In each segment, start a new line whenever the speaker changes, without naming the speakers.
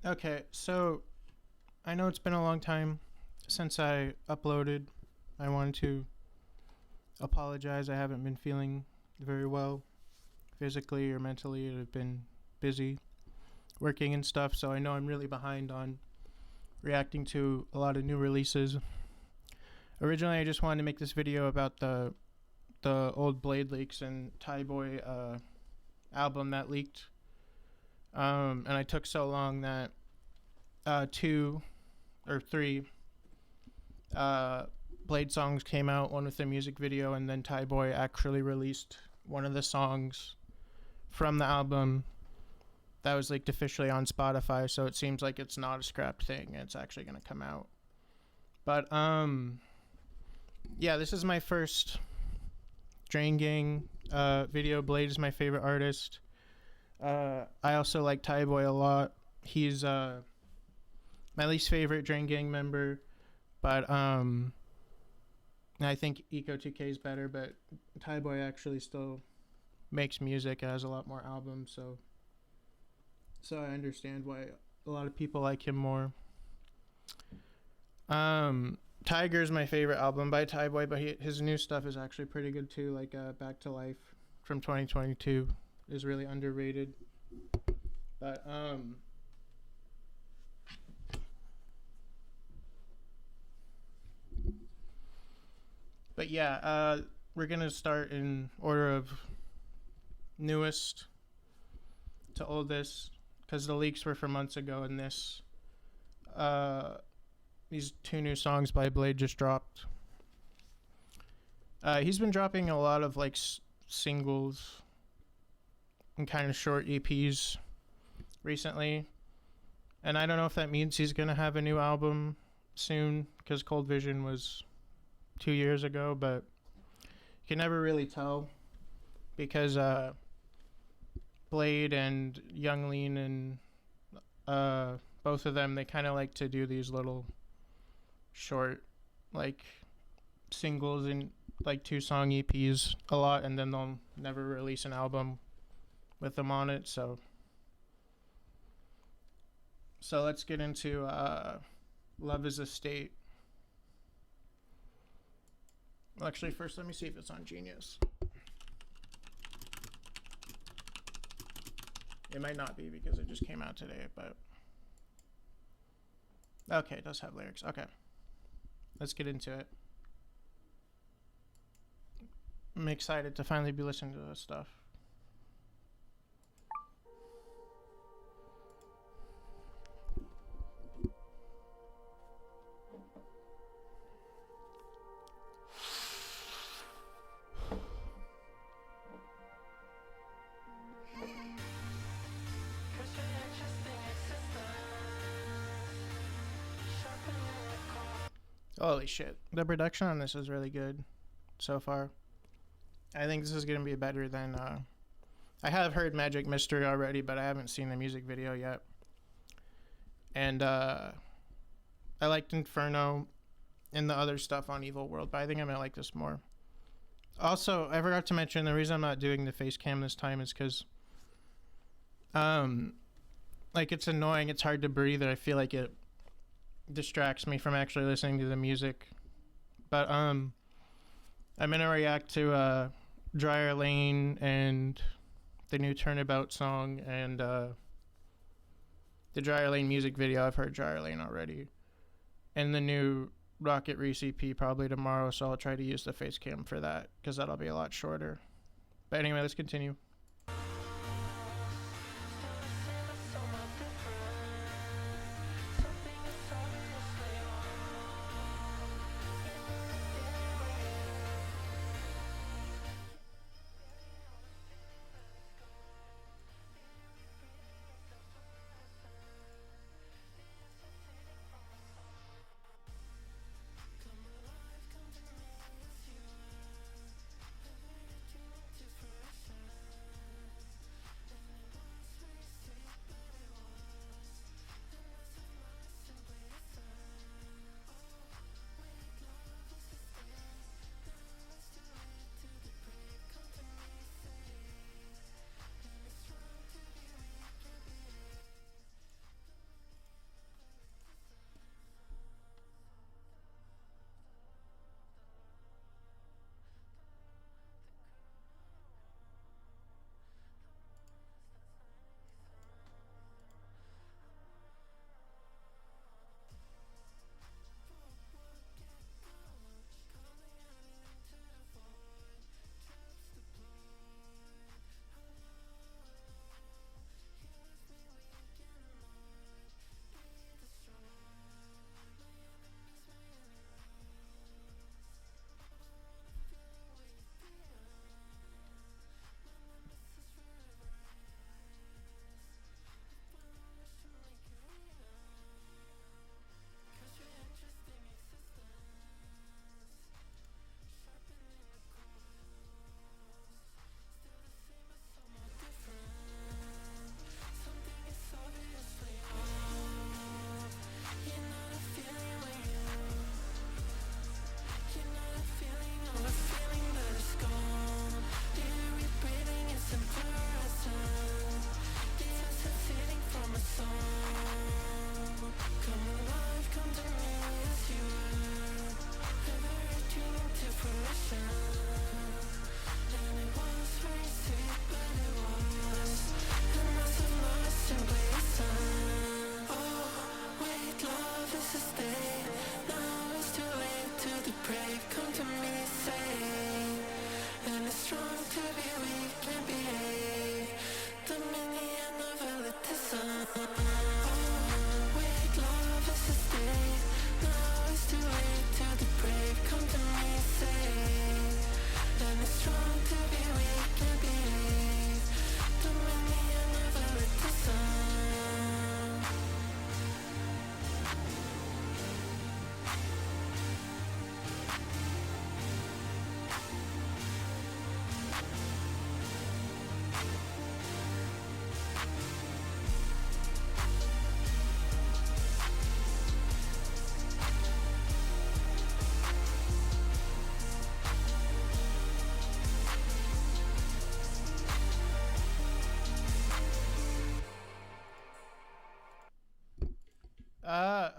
Okay, so I know it's been a long time since I uploaded. I wanted to apologize. I haven't been feeling very well physically or mentally. I've been busy working and stuff, so I know I'm really behind on reacting to a lot of new releases. Originally, I just wanted to make this video about the old Blade leaks and Tyboy album that leaked. And I took so long that two or three Blade songs came out, one with a music video, and then Tyboy actually released one of the songs from the album that was leaked officially on Spotify, so it seems like it's not a scrapped thing. It's actually going to come out. But, yeah, this is my first Drain Gang video. Blade is my favorite artist. I also like Tyboy a lot. He's my least favorite Drain Gang member, but I think Eco 2K is better, but Tyboy actually still makes music, has a lot more albums, so I understand why a lot of people like him more. Tiger is my favorite album by Tyboy, but his new stuff is actually pretty good too, like Back to Life from 2022 is really underrated. But yeah, we're gonna start in order of newest to oldest, because the leaks were from months ago, and these two new songs by Blade just dropped. He's been dropping a lot of like singles and kind of short EPs recently, and I don't know if that means he's gonna have a new album soon, because Cold Vision was 2 years ago, but you can never really tell, because Blade and Young Lean and both of them, they kind of like to do these little short like singles and like 2-song EPs a lot, and then they'll never release an album with them on it. So let's get into Love Is a State. Well, actually, first let me see if it's on Genius. It might not be because it just came out today, but okay, it does have lyrics. Okay, let's get into it. I'm excited to finally be listening to this stuff. Holy shit. The production on this is really good so far. I think this is going to be better than... I have heard Magic Mystery already, but I haven't seen the music video yet. And I liked Inferno and the other stuff on Evil World, but I think I'm going to like this more. Also, I forgot to mention, the reason I'm not doing the face cam this time is because... like, it's annoying. It's hard to breathe, and I feel like it distracts me from actually listening to the music. But I'm gonna react to Dryer Lane and the new Turnabout song, and the Dryer Lane music video. I've heard Dryer Lane already, and the new Rocket Reese EP probably tomorrow, so I'll try to use the face cam for that, because that'll be a lot shorter. But anyway, let's continue.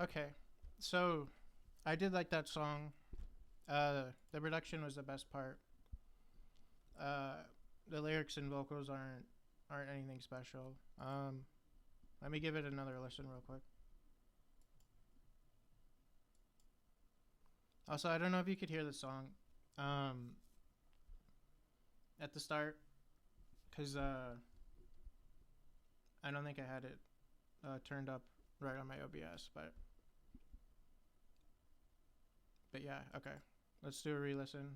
Okay. So, I did like that song. The production was the best part. Uh, the lyrics and vocals aren't anything special. Let me give it another listen real quick. Also, I don't know if you could hear the song, um, at the start, cause I don't think I had it turned up right on my OBS, but yeah, okay. Let's do a re-listen.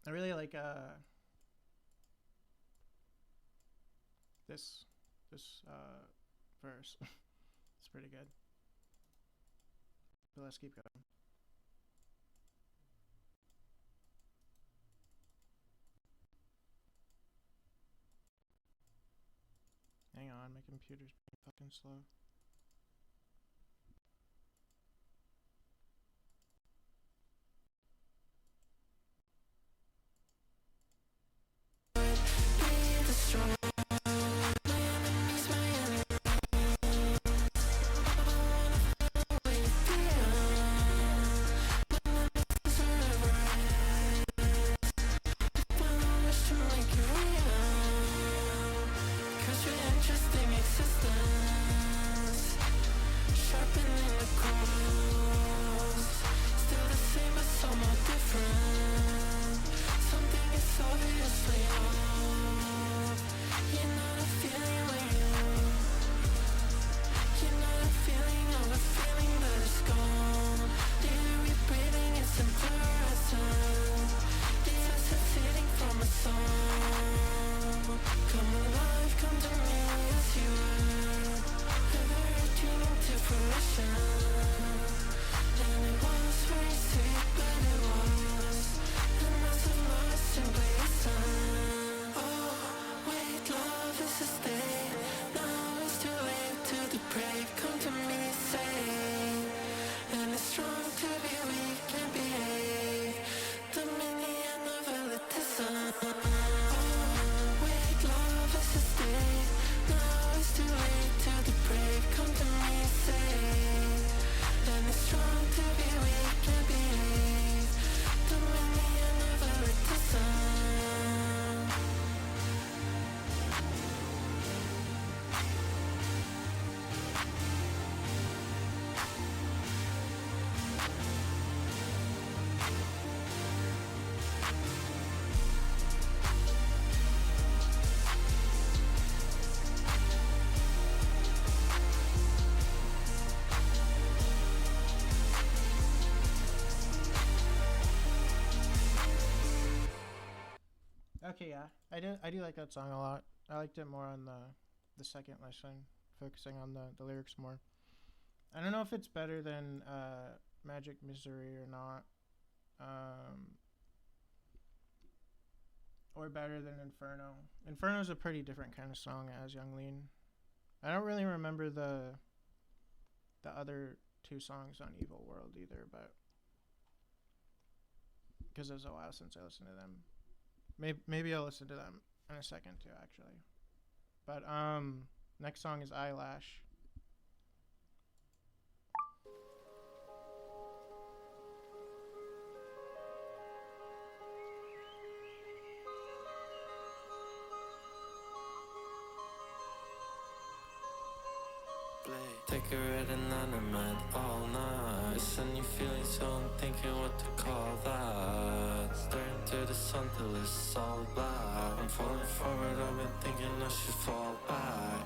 I really like this verse. It's pretty good. But let's keep going. Hang on, my computer's being fucking slow. Okay, yeah, I do like that song a lot. I liked it more on the second listen, focusing on the lyrics more. I don't know if it's better than Magic Misery or not. or Better Than Inferno. Inferno's a pretty different kind of song as Young Lean. I don't really remember the other two songs on Evil World either, but because it was a while since I listened to them. Maybe I'll listen to them in a second too, actually. But next song is Eyelash.
Take a red inanimate all night. Listen, you feeling so I'm thinking what to call that. Staring to the sun till it's all black. I'm falling forward, I've been thinking I should fall back.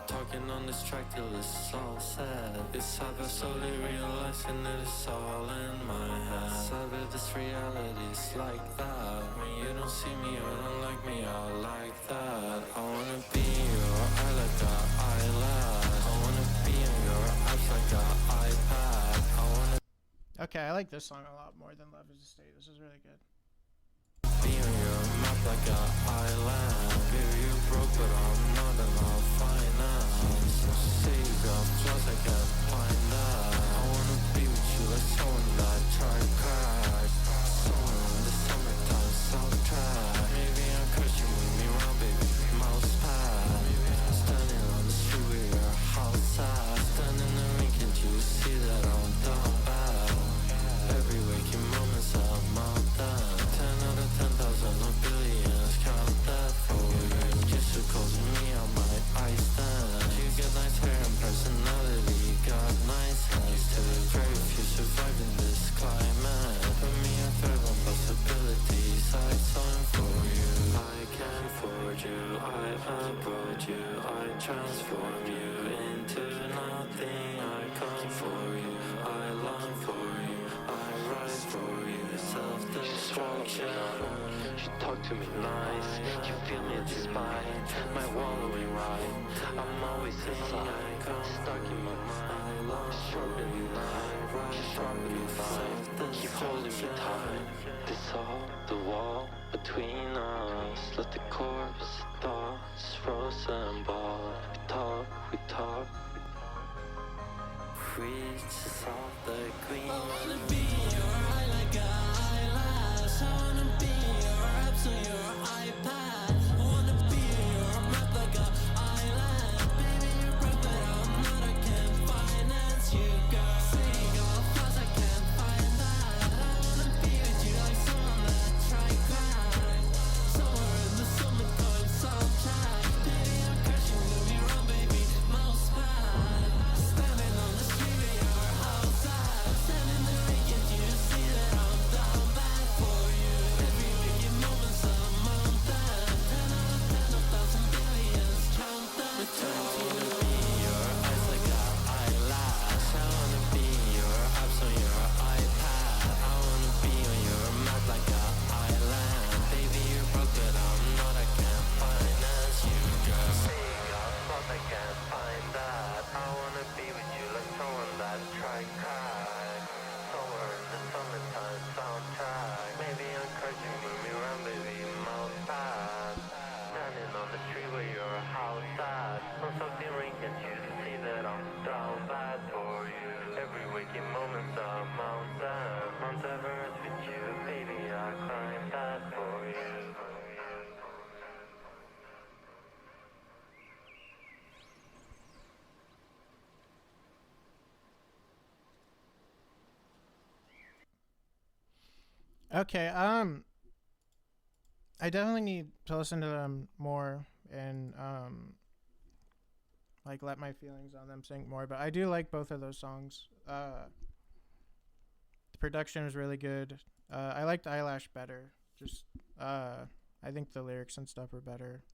Talking on this track till it's all said. It's how I slowly realizing that it's all in my head. Savage, this reality's like that. When you don't see me or don't like me, I like that. I wanna be your eye like an eyelash. I wanna be in your eyes like an iPad. I wanna
Okay, I like this song a lot more than Love Is a State. This is really good.
be on your map like an island. Baby, you broke, but I'm not enough finance. Say you got flaws, I can't find that. I wanna be with you like someone that tried crack. Someone in the summertime soundtrack. Maybe I'm cursing, move me around, baby, mouse pad. Standing on the street with your house at. Standing in the ring, can't you see that I'm down bad? Every waking moment's a mountain. 10 out of 10,000 or billions, count that for you. Just so close to me, I might ice stand. You get nice hair and personality, got nice hands too. Very few survive in this climate. Put me a third on possibilities, I sign for you. I can forge you, I approach you, I transform you into nothing. I come for you, I long for you, I rise for you. Self-destruction. You talk to me nice, you feel me despite my wallowing right. I'm always inside, stuck in my mind, sharpening knife, sharpening fight. Keep holding me tight. Dissolve the wall between us. Let the corpse thoughts frozen ball. We talk. Reach off the green. I wanna be your eye like an eyelash. I wanna be your apps on your iPad. I wanna be your map like an island. Baby, you're broke, but I'm not. I can't finance you, girl. Say you got flaws, I can't find that. I wanna be with you like someone that tried crack. Somewhere in the summertime soundtrack. Baby, I'm crashing, move me around, baby, mouse pad. Standing on the street with your house at. Standing in the rain, can't you see that I'm down bad for you? Every waking moment's a mountain. 10 out of 10, 1,000 billions, count them. Returning to be your eyes like an eyelash. I wanna be your apps on your iPad. I wanna be on your map like an island. Baby, you're broke, but I'm not. I can't finance you, girl. Say you got flaws, I can't find that. I wanna be with you like someone that tried crack. Somewhere in the summertime soundtrack. Maybe I'm crazy, move me around, baby, mouse pad. Standing on the street where your house at. I'm soaking rain, can't you see that I'm down bad for you? Every waking moment's a mountain. Mount Everest with you, baby, I climb that for you.
Okay, I definitely need to listen to them more and like let my feelings on them sink more. But I do like both of those songs. The production is really good. I liked Eyelash better. Just I think the lyrics and stuff are better.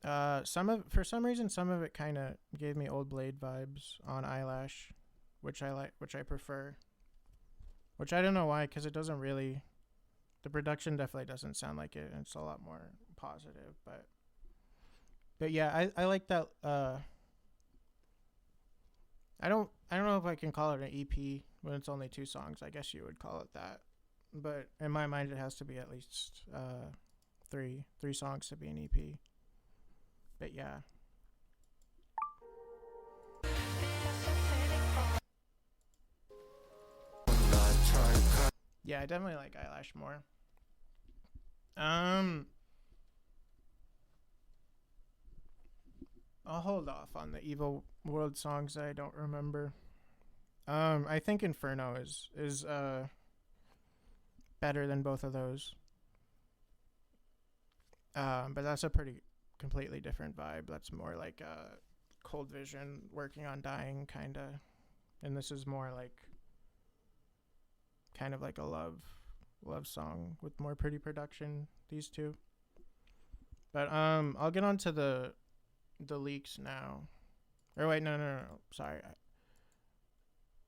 For some reason some of it kind of gave me Old Blade vibes on Eyelash, which I prefer. Which I don't know why, because it doesn't really. The production definitely doesn't sound like it, and it's a lot more positive. But yeah, I like that. I don't know if I can call it an EP when it's only 2 songs. I guess you would call it that. But in my mind, it has to be at least three songs to be an EP. But yeah. Yeah, I definitely like Eyelash more. I'll hold off on the Evil World songs that I don't remember. I think Inferno is better than both of those. But that's a pretty completely different vibe. That's more like Cold Vision working on Dying kinda, and this is more like kind of like a love song with more pretty production. These two. But I'll get on to the leaks now. Or wait, no. Sorry.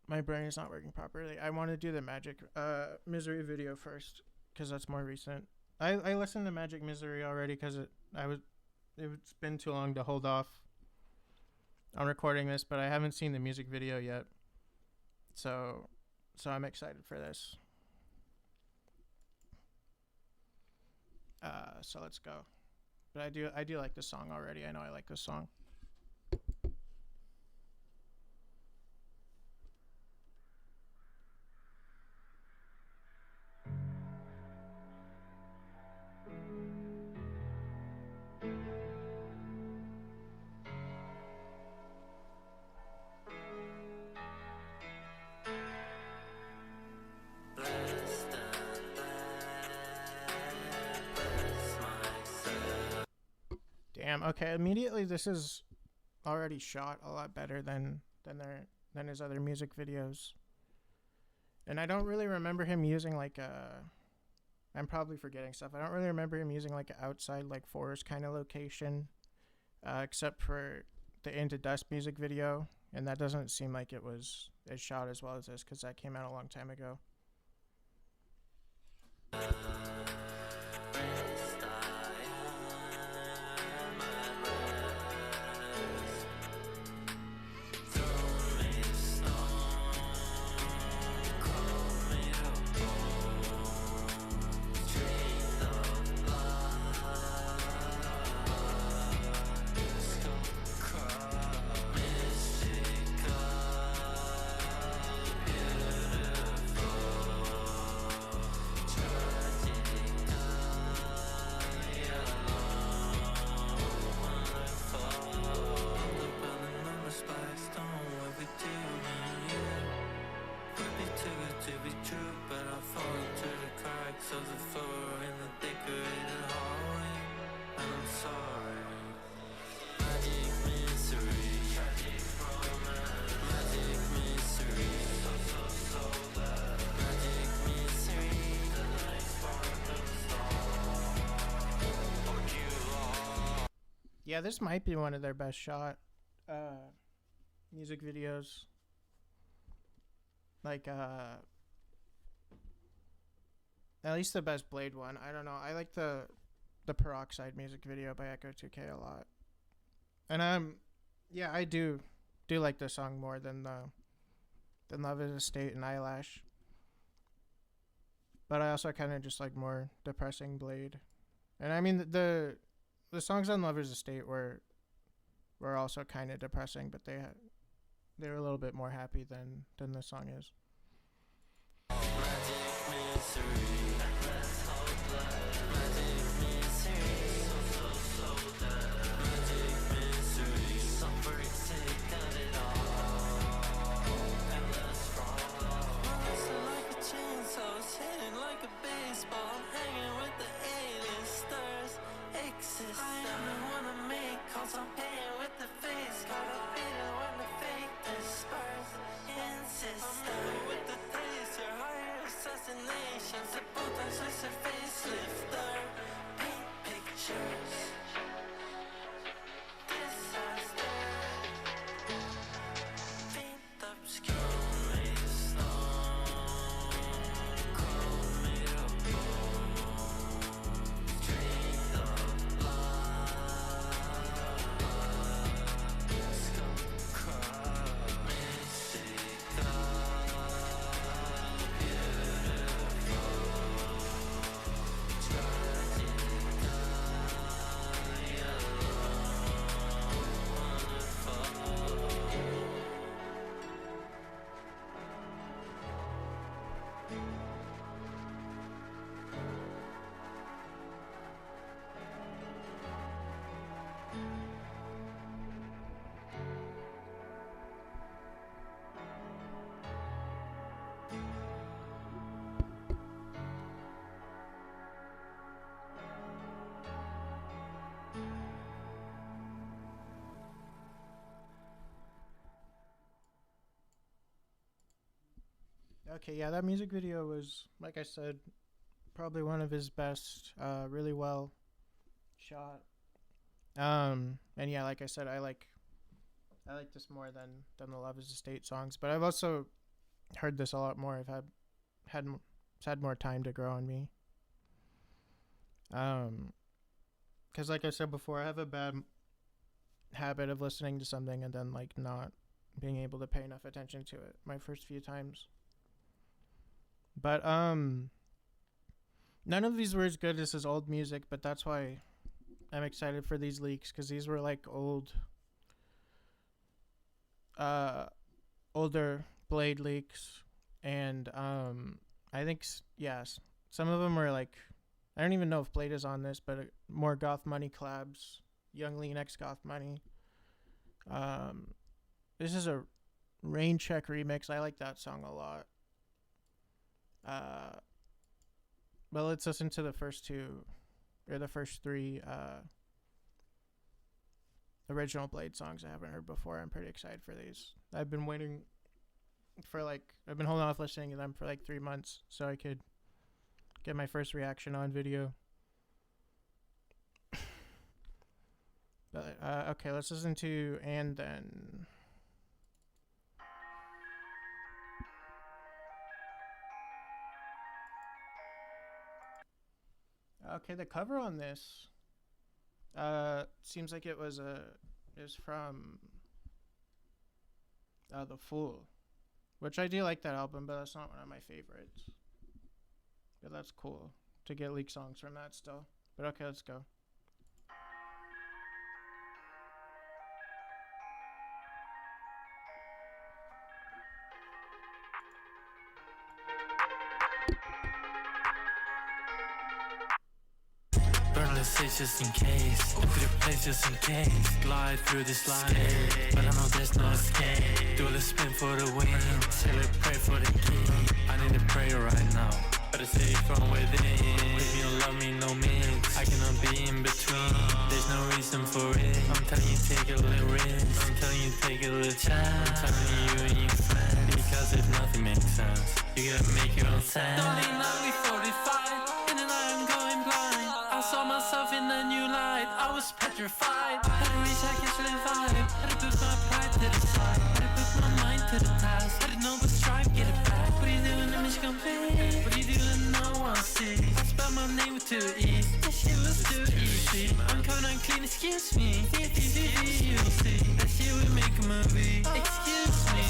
My brain is not working properly. I want to do the Magic Misery video first because that's more recent. I listened to Magic Misery already because it's been too long to hold off on recording this, but I haven't seen the music video yet. So I'm excited for this. So let's go. But I do like this song already. I know I like this song. Damn. Okay. Immediately, this is already shot a lot better than his other music videos. And I don't really remember him using like a. I'm probably forgetting stuff. I don't really remember him using like an outside like forest kind of location, except for the Into Dust music video, and that doesn't seem like it was shot as well as this because that came out a long time ago. Yeah, this might be one of their best shot music videos. Like at least the best Blade one. I don't know. I like the Peroxide music video by Echo 2K a lot. And yeah, I do like this song more than Love Is a State and Eyelash. But I also kind of just like more depressing Blade. And I mean the songs on Lover's Estate were also kind of depressing, but they were a little bit more happy than this song is.
Assassinations, a facelift.
Okay, yeah, that music video was, like I said, probably one of his best. Really well shot. And yeah, like I said, I like this more than the Love Is a State songs. But I've also heard this a lot more. I've had more time to grow on me. Because like I said before, I have a bad habit of listening to something and then like not being able to pay enough attention to it my first few times. But none of these were as good as his old music, but that's why I'm excited for these leaks, because these were like older Blade leaks, and I think some of them were like, I don't even know if Blade is on this, but more Goth Money collabs, Young Lean X Goth Money. This is a Rain Check remix. I like that song a lot. But let's listen to the first three original Blade songs I haven't heard before. I'm pretty excited for these. I've been holding off listening to them for like 3 months so I could get my first reaction on video. But okay, let's listen to And Then. Okay, the cover on this seems like it was from The Fool, which I do like that album, but that's not one of my favorites. But that's cool to get leak songs from that still. But okay, let's go.
Burn the stage just in case. Empty the place just in case. Glide through this life, but I know there's no escape. Do a spin for the win. Say let's pray for the king. I need a prayer right now. Better say it from within. If you don't love me, no mix. I cannot be in between. There's no reason for it. I'm telling you, take a little risk. I'm telling you, take a little chance. I'm telling you and your friends. Because if nothing makes sense, you gotta make your own sense. Don't lean on me 45. In the night I'm going blind. I saw myself in a new light. I was petrified. Had to reach, I catch the vibe. Had to put my pride to the side. Had to put my mind to the task. Had to know but strive, get it back. What are you doing? Let me complete. What are you doing? No one sees. I spell my name with 2 E's. This shit was too easy. I'm coming unclean, excuse me. You'll see. That shit will make a movie. Excuse me.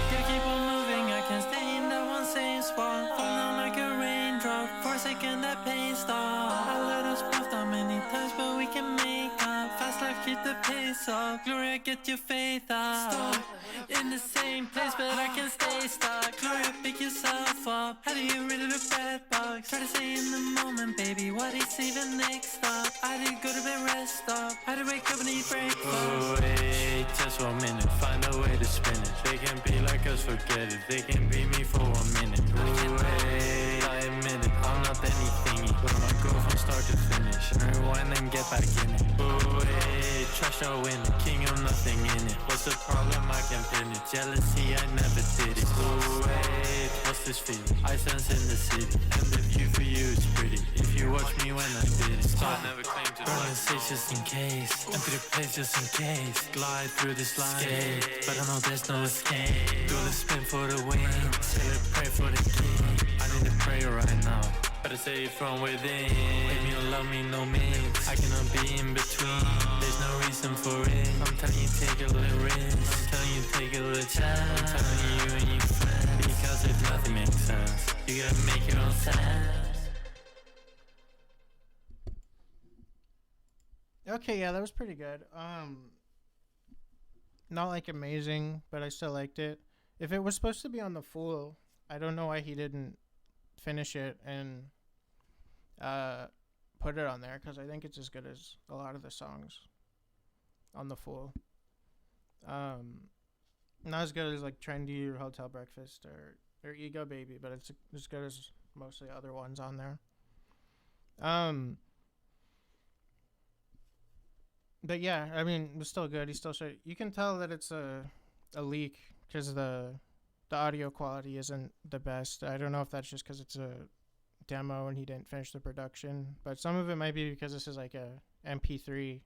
Gotta keep on moving. I can't stay in that one same spot. Fall down like a raindrop. For a second, that pain stopped. I let us both down many times, but we can make up. Fast life, keep the pace up. Gloria, get your faith up. Stop in the same place, but I can stay stuck. Gloria, pick yourself up. How do you rid of the bad bugs? Try to stay in the moment, baby. What is even next up? I did go to bed, rest up. I had to wake up and eat breakfast. Oh, wait, just 1 minute. Find a way to spin it. They can be like us, forget it. They can be me for 1 minute. Oh, wait, I admit it. I'm not anythingy, but I'ma go from start to finish. Rewind and get back in it. Oh, wait, trash or win it. King of nothing in it. What's the problem? I can pin it. Jealousy, I never did it. Oh, wait, what's this feeling? I sense in the city, and the view for you is pretty. If you watch me when I did it, so I never claimed to burn the stage just in case. Empty the place just in case. Glide through this life, but I know there's no escape. Do the spin for the win. Say let's pray for the king. I need a prayer right now. Better say it from within. If you don't love me, no mix. I cannot be in between. There's no reason for it. I'm telling you, take a little risk. I'm telling you, take a little chance. I'm telling you and your friends. Because if nothing makes sense, you gotta make your own sense.
Okay, yeah, that was pretty good. Not like amazing, but I still liked it. If it was supposed to be on The Fool, I don't know why he didn't finish it and put it on there, because I think it's as good as a lot of the songs on The Fool. Not as good as like Trendy or Hotel Breakfast or Ego Baby, but it's as good as most of the other ones on there. But yeah, I mean, it was still good. He still showed. You can tell that it's a leak because the the audio quality isn't the best. I don't know if that's just because it's a demo and he didn't finish the production, but some of it might be because this is like a MP3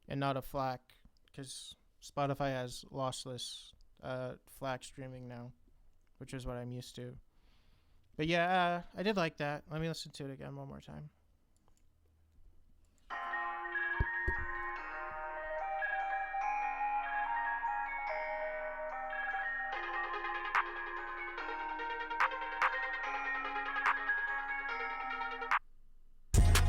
and not a FLAC, because Spotify has lossless FLAC streaming now, which is what I'm used to. But yeah, I did like that. Let me listen to it again one more time.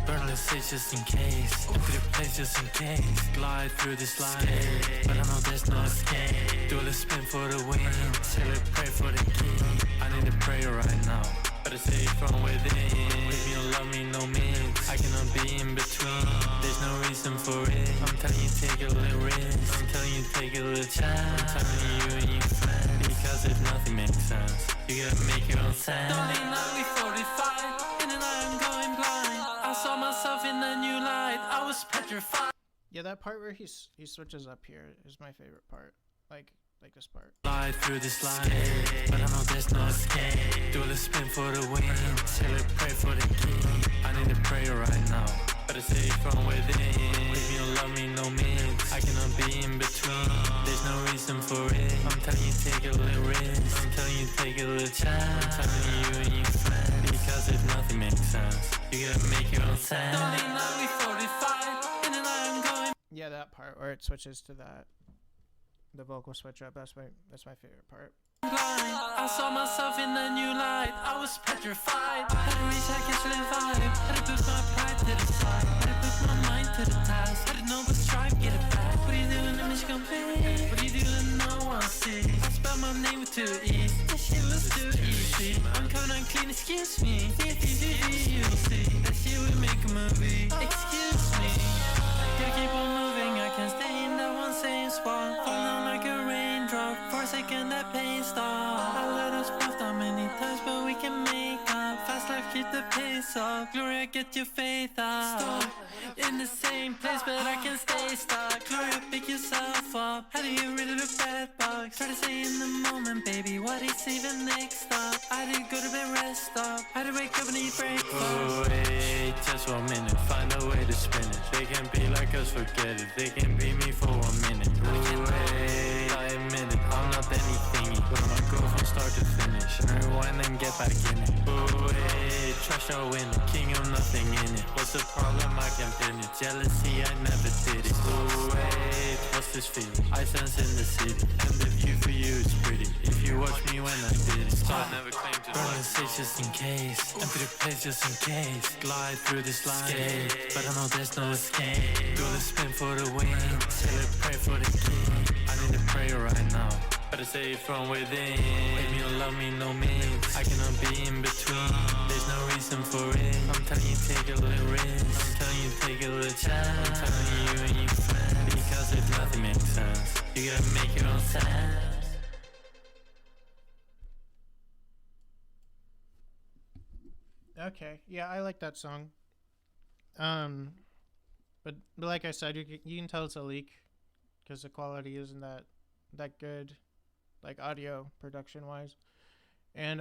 Burn the stage just in case. Empty the place just in case. Glide through this life, but I know there's no escape. Do a spin for the win. Till it pray for the king. I need a prayer right now. Better say it from within. If you don't love me, no mix. I cannot be in between. There's no reason for it. I'm telling you, take a little risk. I'm telling you, take a little chance. I'm telling you and your friends. Because if nothing makes sense, you gotta make your own sense. Don't need now, we 45. In the night, I'm going blind. I saw myself in a new light. I was petrified.
Yeah, that part where he switches up here is my favorite part. Like this part.
Fly through this life, but I know there's no escape. Do a spin for the win. Till it pray for the king. I need a prayer right now. Better say it from within. If you don't love me, no mix. I cannot be in between. There's no reason for it. I'm telling you, take a little risk. I'm telling you, take a little chance. I'm telling you and your friends. Because if nothing makes sense, you gotta make your own sense. Don't need now, we 45. In the night, I'm going.
Yeah, that part where it switches to that. The vocal switch up. That's my favorite part.
I saw myself in a new light. I was petrified. Had to reach, I catch the vibe. Had to put my pride to the side. Had to put my mind to the task. Had to know what's strive, get it back. What are you doing in Michigan Bay? What are you doing? No one sees. I spelled my name with 2 E's. That shit was too easy. I'm coming on clean, excuse me. You see, that shit would make a movie. Excuse me. Gotta keep on moving. I can't stay in that one same spot. Fall down like a raindrop. For a second, that pain stopped. I let us both down many times, but we can make up. Fast life, keep the pace up. Gloria, get your faith up. Stop in the same place, but I can stay stuck. Gloria, pick yourself up. How do you rid of the bad bugs? Try to stay in the moment, baby. What is even next up? I did go to bed, rest up. I did wake up and eat breakfast. Oh, wait, just 1 minute. Find a way to spin it. They can be like us, forget it. They can be me for 1 minute. Ooh, wait, I admit it. I'm not anything. But I'ma go from start to finish. Rewind and get back in it. Ooh, wait, trash or win it. King of nothing in it. What's the problem? I can pin it. Jealousy, I never did it. Ooh, wait, what's this feeling? I sense in the city. And the view for you is pretty. If you watch me when I did it. So I never claimed to burn the stage just in case. Empty the place just in case. Glide through this life, but I know there's no escape. Do the spin for the win. Till it pray for the king. I need a prayer right now. Better say it from within. If you don't love me, no mix. I cannot be in between. There's no reason for it. I'm telling you, take a little risk. I'm telling you, take a little chance. I'm telling you and your friends. Because if nothing makes sense, you gotta make your own sense.
Okay, yeah, I like that song. But like I said, you can tell it's a leak because the quality isn't that good, like audio production wise. And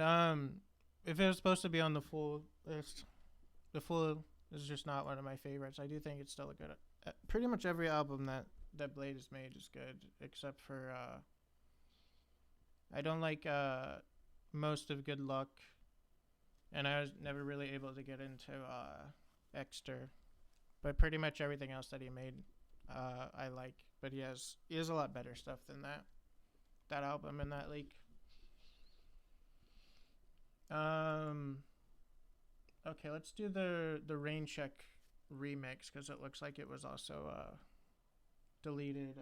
if it was supposed to be on the full list, the full is just not one of my favorites. I do think it's still a good. Pretty much every album that Blade has made is good, except for I don't like most of Good Luck, and I was never really able to get into Exter. But pretty much everything else that he made, I like. But he has a lot better stuff than that album and that leak. Okay, let's do the Rain Check remix because it looks like it was also a deleted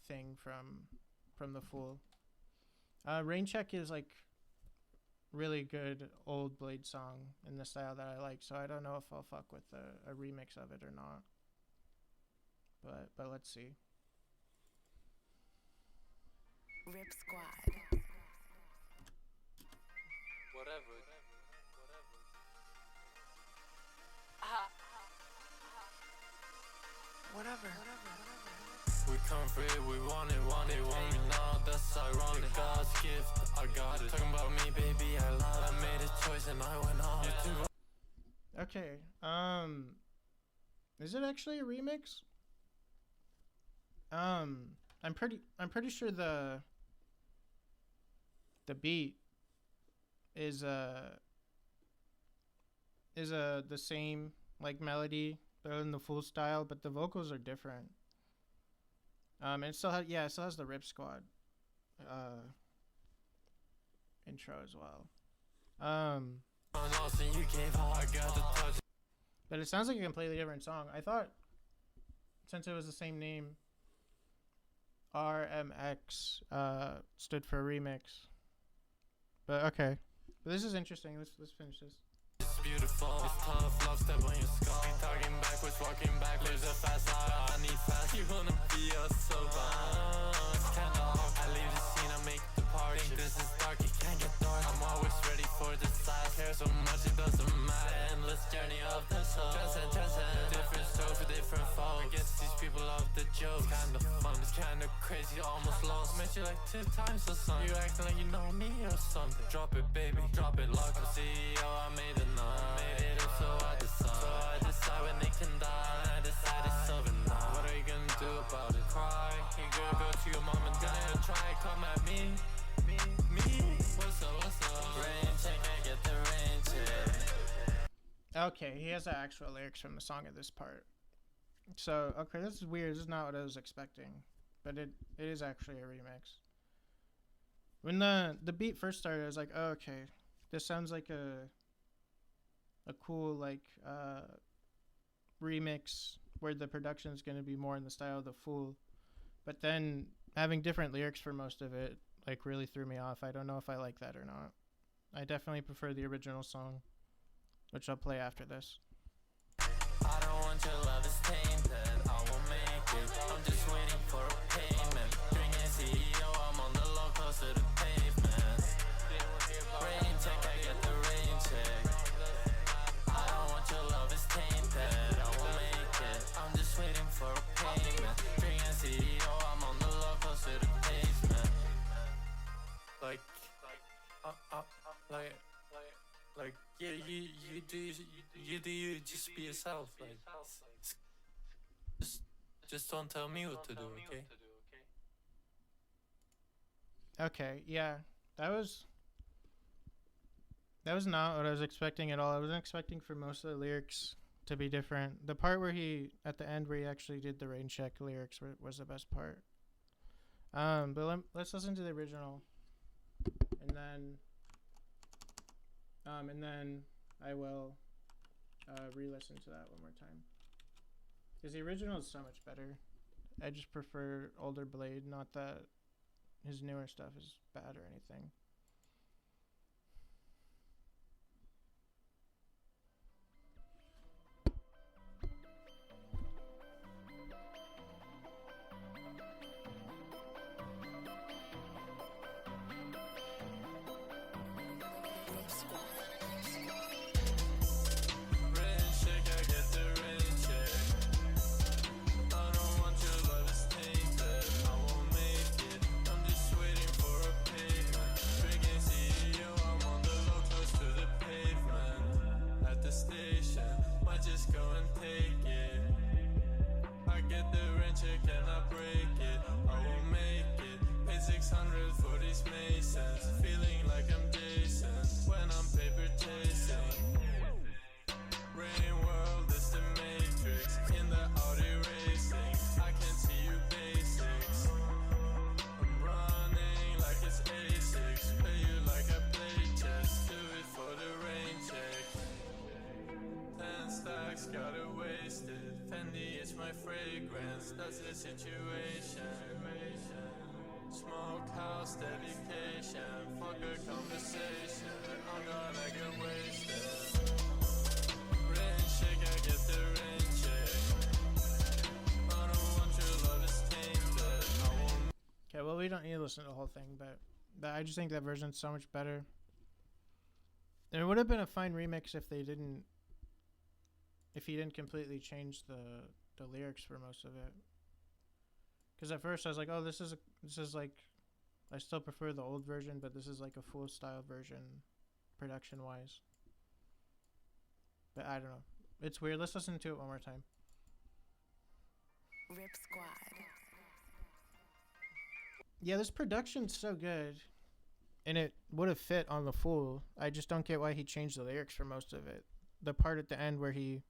thing from the full. Rain Check is like really good old Blade song in the style that I like, so I don't know if I'll fuck with a remix of it or not. But let's see.
Rip Squad.
Whatever.
Whatever.
We come for it, we want it, want me now. That's ironic. God's gift, I got it. Talking about me, baby, I love it. I made a choice and I went on it.
Okay. Is it actually a remix? I'm pretty sure the beat is the same like melody, but in the full style, but the vocals are different. And it still has the Rip Squad intro as well. But it sounds like a completely different song. I thought since it was the same name, RMX stood for remix. But okay. But this is interesting. Let's finish this.
It's beautiful, it's tough, love step on your skull. Talking backwards, walking backwards, a fast eye, I need fast. You wanna be us so bad. It's kinda hard, I leave the scene, I make the party. Think this is dark, it can't get dark. I'm always ready for this last. Care so much, it doesn't matter. Endless journey of the soul. Transcend, different strokes for different folks. Against these people of the joke. Kinda fun, it's kinda crazy, almost lost. Met you like 2 times or something. You acting like you know me or something. Drop it, baby, drop it, lock it. CEO, I made it now. Made it up, so I decide when they can die. I decide it's over now. What are you gonna do about it? Cry, you gonna go to your mom and dad. Try, come at me. What's up? Rain check, I get the rain check.
Okay, he has the actual lyrics from the song at this part. So, okay, this is weird. This is not what I was expecting. But it is actually a remix. When the beat first started, I was like, oh, okay. This sounds like a cool, like, remix where the production is going to be more in the style of The Fool. But then having different lyrics for most of it, like, really threw me off. I don't know if I like that or not. I definitely prefer the original song, which I'll play after this.
I don't want your love is tainted, I will make it. I'm just waiting for a payment. Drinking CEO, I'm on the low, close to the pavement. Rain check, I get the rain check. I don't want your love is tainted, I will make it. I'm just waiting for a payment. Drinking CEO, I'm on the low, close to the pavement. Like, yeah, you do you, just be yourself. Like, just don't tell me what to do, okay?
Okay, yeah. That was not what I was expecting at all. I wasn't expecting for most of the lyrics to be different. The part where at the end where he actually did the rain check lyrics was the best part. But let's listen to the original. And then I will re-listen to that one more time. Because the original is so much better. I just prefer older Blade, not that his newer stuff is bad or anything.
Rip Squad.
Rain check, I get the rain check. I don't want your love is tainted, I won't make it. I'm just waiting for a payment. Drinking CEO, I'm on the low, close to the pavement. At the station, might just go and take it. I get the rain check and I break it, I won't make it. Paid 600 for these masons, feeling like I'm Jason when I'm paper chasing. Rain world is the matrix, in the Audi racing. I can see you basics. I'm running like it's A6, pay you like I play chess. Do it for the rain check. 10 stacks, got it wasted. Fendi is my fragrance, that's the situation. Smokehouse dedication, fuck a conversation. I'm gonna get wasted. Rain check, I get the rain check. I don't want your love is tainted, I won't.
Okay, well, we don't need to listen to the whole thing, but I just think that version's so much better. And it would have been a fine remix if he didn't completely change the lyrics for most of it. Because at first I was like, oh, this is like, I still prefer the old version, but this is like a full style version, production wise. But I don't know. It's weird. Let's listen to it one more time.
Rip Squad.
Yeah, this production's so good, and it would have fit on the full. I just don't get why he changed the lyrics for most of it. The part at the end where he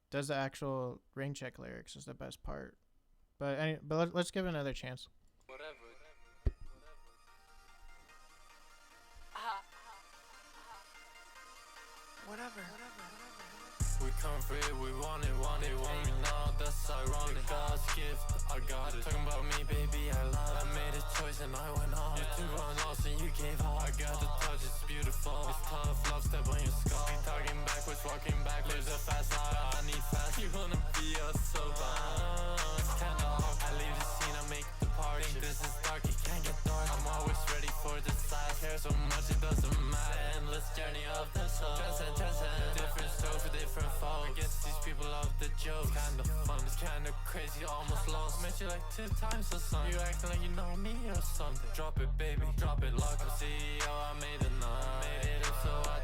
does the actual rain check lyrics is the best part. But let's give it another chance.
Whatever.
We come free, we want it, want me now, that's ironic. God's gift, I got it. Talking about me, baby, I love it. I made a choice and I went on. You took on loss and you gave up. I got the touch, it's beautiful. It's tough, love step on your skull. Be talking backwards, walking back. Lives a fast life, I need fast. You wanna be a sober. It's kinda hard. I leave the scene, I make the party. Think this is dark, it can't get dark. I'm always ready for the side. Care so much, it doesn't matter. Endless journey of the soul. Transcend. Different strokes for different folks. Against these people of the jokes. Kinda fun, it's kinda crazy, almost lost. Met you like 2 times or something. You acting like you know me or something. Drop it, baby, drop it, lock it. CEO, I made it now. Made it up, so I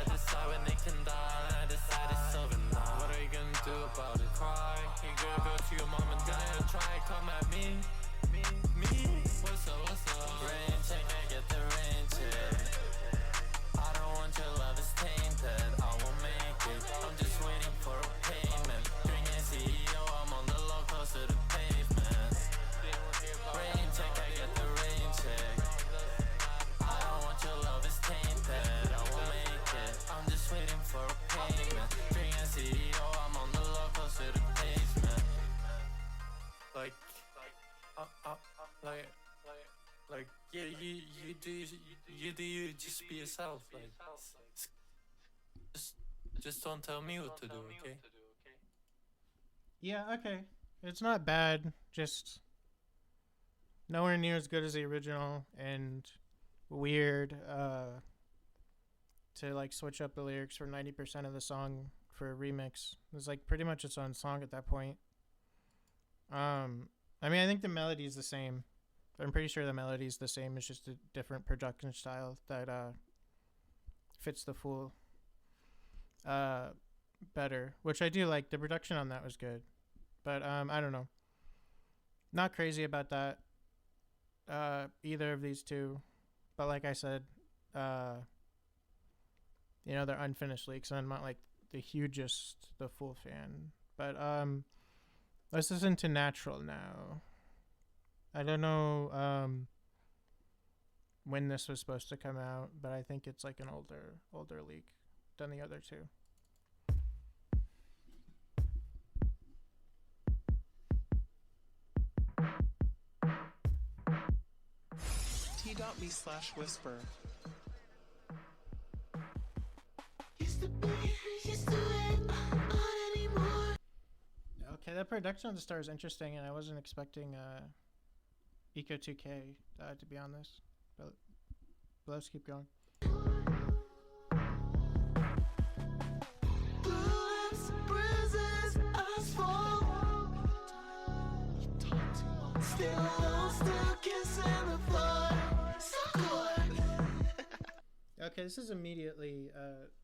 decide when they can die. I decide it's over now. What are you gonna do about it? Cry, you gonna go to your mom and die and try and come at me. What's up? Rain check, I get the rain check. I don't want your love, it's tainted. I won't make it. I'm just waiting for a payment. Drinking CEO, I'm on the low, close to the pavement. Rain check, I get the rain check. I don't want your love, it's tainted. I won't make it. I'm just waiting for a payment. Drinking CEO, I'm on the low, close to the pavement. Yeah, you do you, just be yourself. Like, just don't tell me what to do, okay?
Yeah, okay. It's not bad, just nowhere near as good as the original, and weird to like switch up the lyrics for 90% of the song for a remix. It was like pretty much its own song at that point. I mean, I think the melody's the same. I'm pretty sure the melody's the same. It's just a different production style that fits the full better, which I do like. The production on that was good, but I don't know. Not crazy about that. Either of these two, but like I said, you know, they're unfinished leaks, and I'm not like the hugest, the full fan. But let's listen to Natural now. I don't know when this was supposed to come out, but I think it's like an older leak than the other two.
T.me/whisper.
Okay, that production on the star is interesting, and I wasn't expecting Eco 2K to be on this, but let's keep going. Okay, this is immediately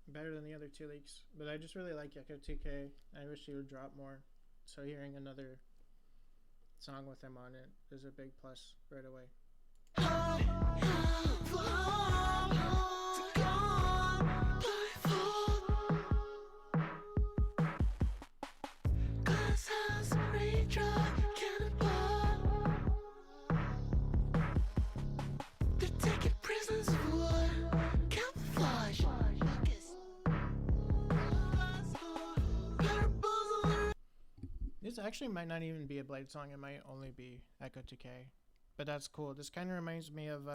better than the other two leaks, but I just really like Echo 2K. I wish he would drop more, so hearing another song with him on it is a big plus right away. This actually might not even be a Blade song. It might only be Echo 2K. But that's cool. This kind of reminds me of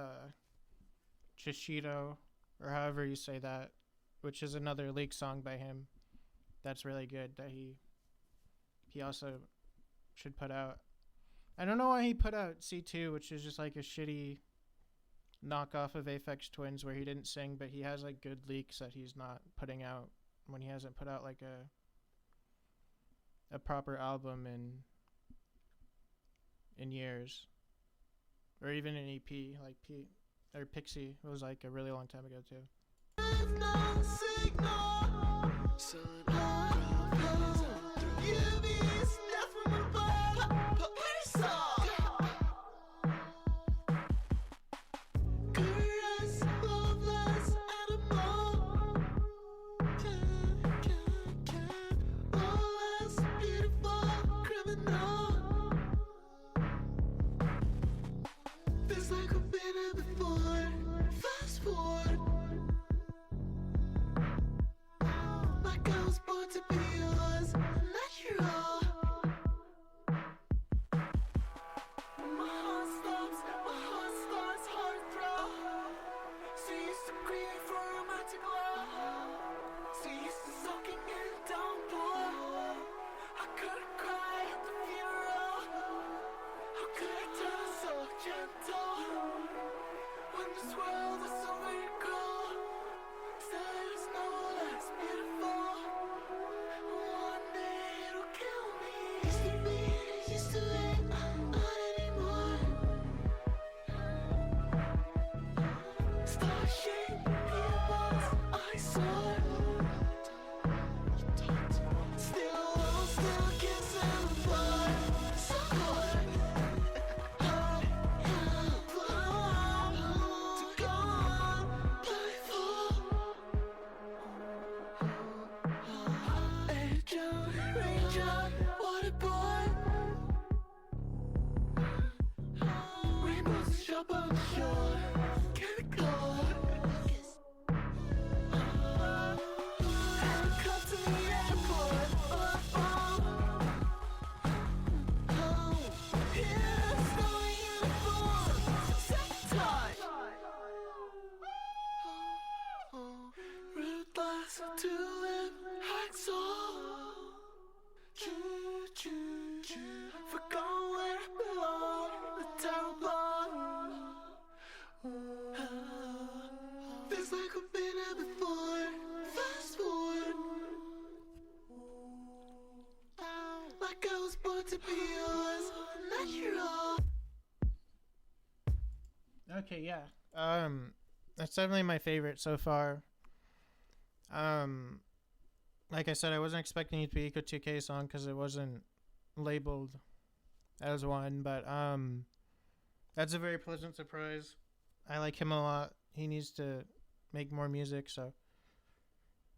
Chishido, or however you say that, which is another leak song by him that's really good that he also should put out. I don't know why he put out C2, which is just like a shitty knockoff of Aphex Twins where he didn't sing, but he has like good leaks that he's not putting out when he hasn't put out like a proper album in in years, or even an EP like or Pixie was like a really long time ago too. Okay, yeah. That's definitely my favorite so far. Like I said, I wasn't expecting it to be Eco 2K song because it wasn't labeled as one, but that's a very pleasant surprise. I like him a lot. He needs to make more music, so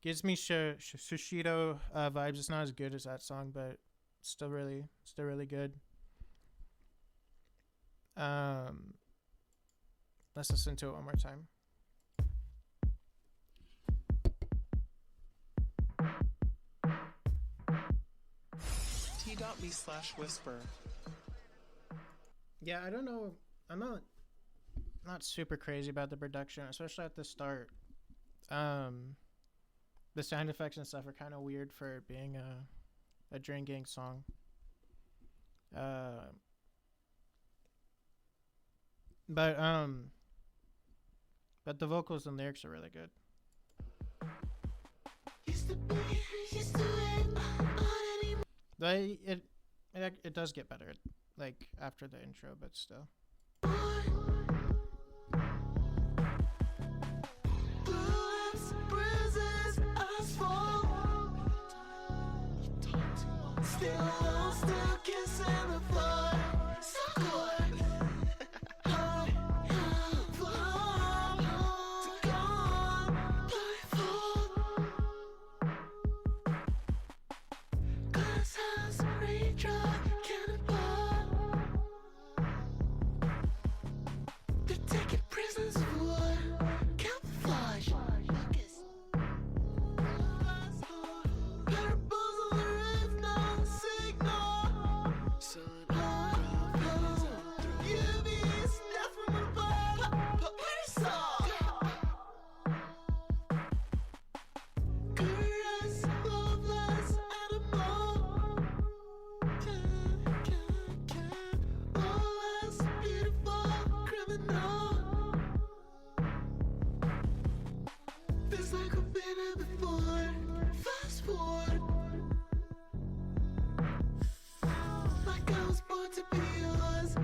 gives me Sushido vibes. It's not as good as that song, but still really good. Let's listen to it one more time.
T.me/whisper.
Yeah, I don't know. I'm not super crazy about the production, especially at the start. The sound effects and stuff are kind of weird for being a Drain Gang song. But the vocals and lyrics are really good. It does get better, like after the intro, but still.
Still kissing the floor. So good. To be yours.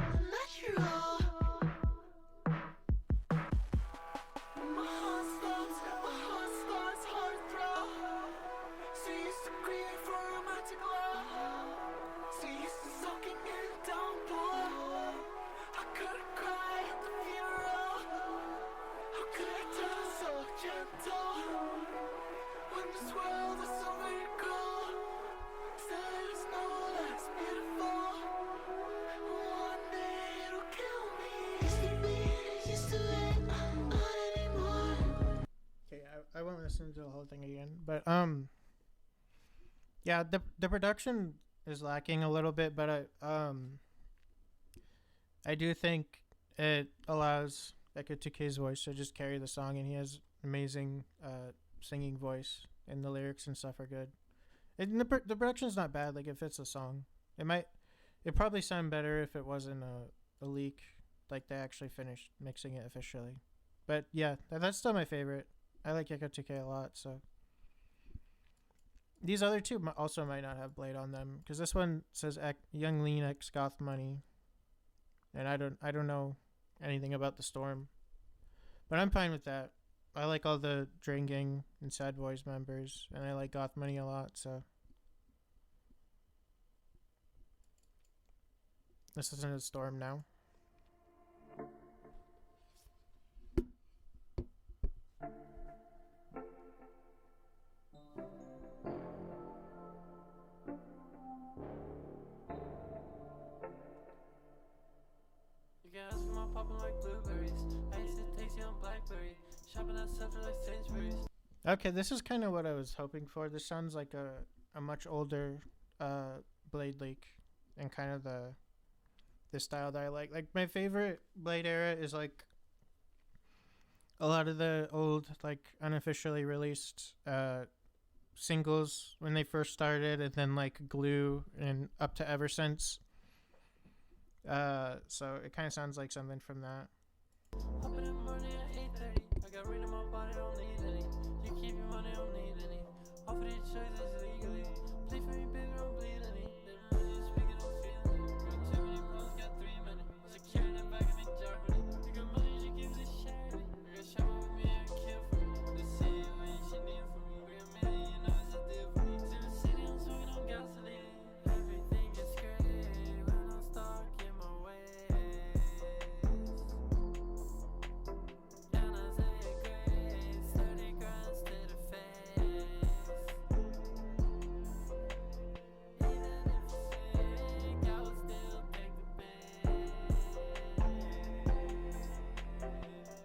My heart stops, heartthrob. She used to grieve for romantic love. She used to soaking in the downpour. How could I cry at the funeral? How could I turn so gentle when this world is so very cold? Said it's no less beautiful. One day it'll kill me. Used to be, used to be, not anymore.
Okay, I won't listen to the whole thing again, but yeah, the production is lacking a little bit, but I do think it allows Eka Takei's voice to just carry the song, and he has amazing singing voice, and the lyrics and stuff are good. And the production's not bad; like it fits the song. It probably sound better if it wasn't a leak, like they actually finished mixing it officially. But yeah, that's still my favorite. I like Eka Takei a lot, so. These other two also might not have Blade on them, because this one says Young Lean X Goth Money, and I don't know anything about the Storm, but I'm fine with that. I like all the Drain Gang and Sad Boys members, and I like Goth Money a lot, so this isn't a Storm now.
You can ask for my poppin' like blueberries. I used to taste you on Blackberry. Shopping at Suffer like Sainsbury's.
Okay, this is kind of what I was hoping for. This sounds like a much older Blade leak, and kind of the style that I like. Like my favorite Blade era is like a lot of the old like unofficially released singles when they first started, and then like Glue and up to Ever Since. So it kind of sounds like something from that.
Up in the morning at 8:30. I got rid of my body, don't need any. You keep your money, don't need any. Offer these choices legally. Play for me, baby, don't bleed any. Then money speaking of feeling. Got too many bros, got 3 minutes. Securing it back in me, Germany. You got money, she gives a share. You got shop with me and kill for me. The city when she need for me. We a million, it's a deal for me. To the city, I'm smoking on gasoline. Everything is great when I'm stuck in my ways. Can I say it grace? 30 grands to the face. Even if it's fake, I would still take the bait.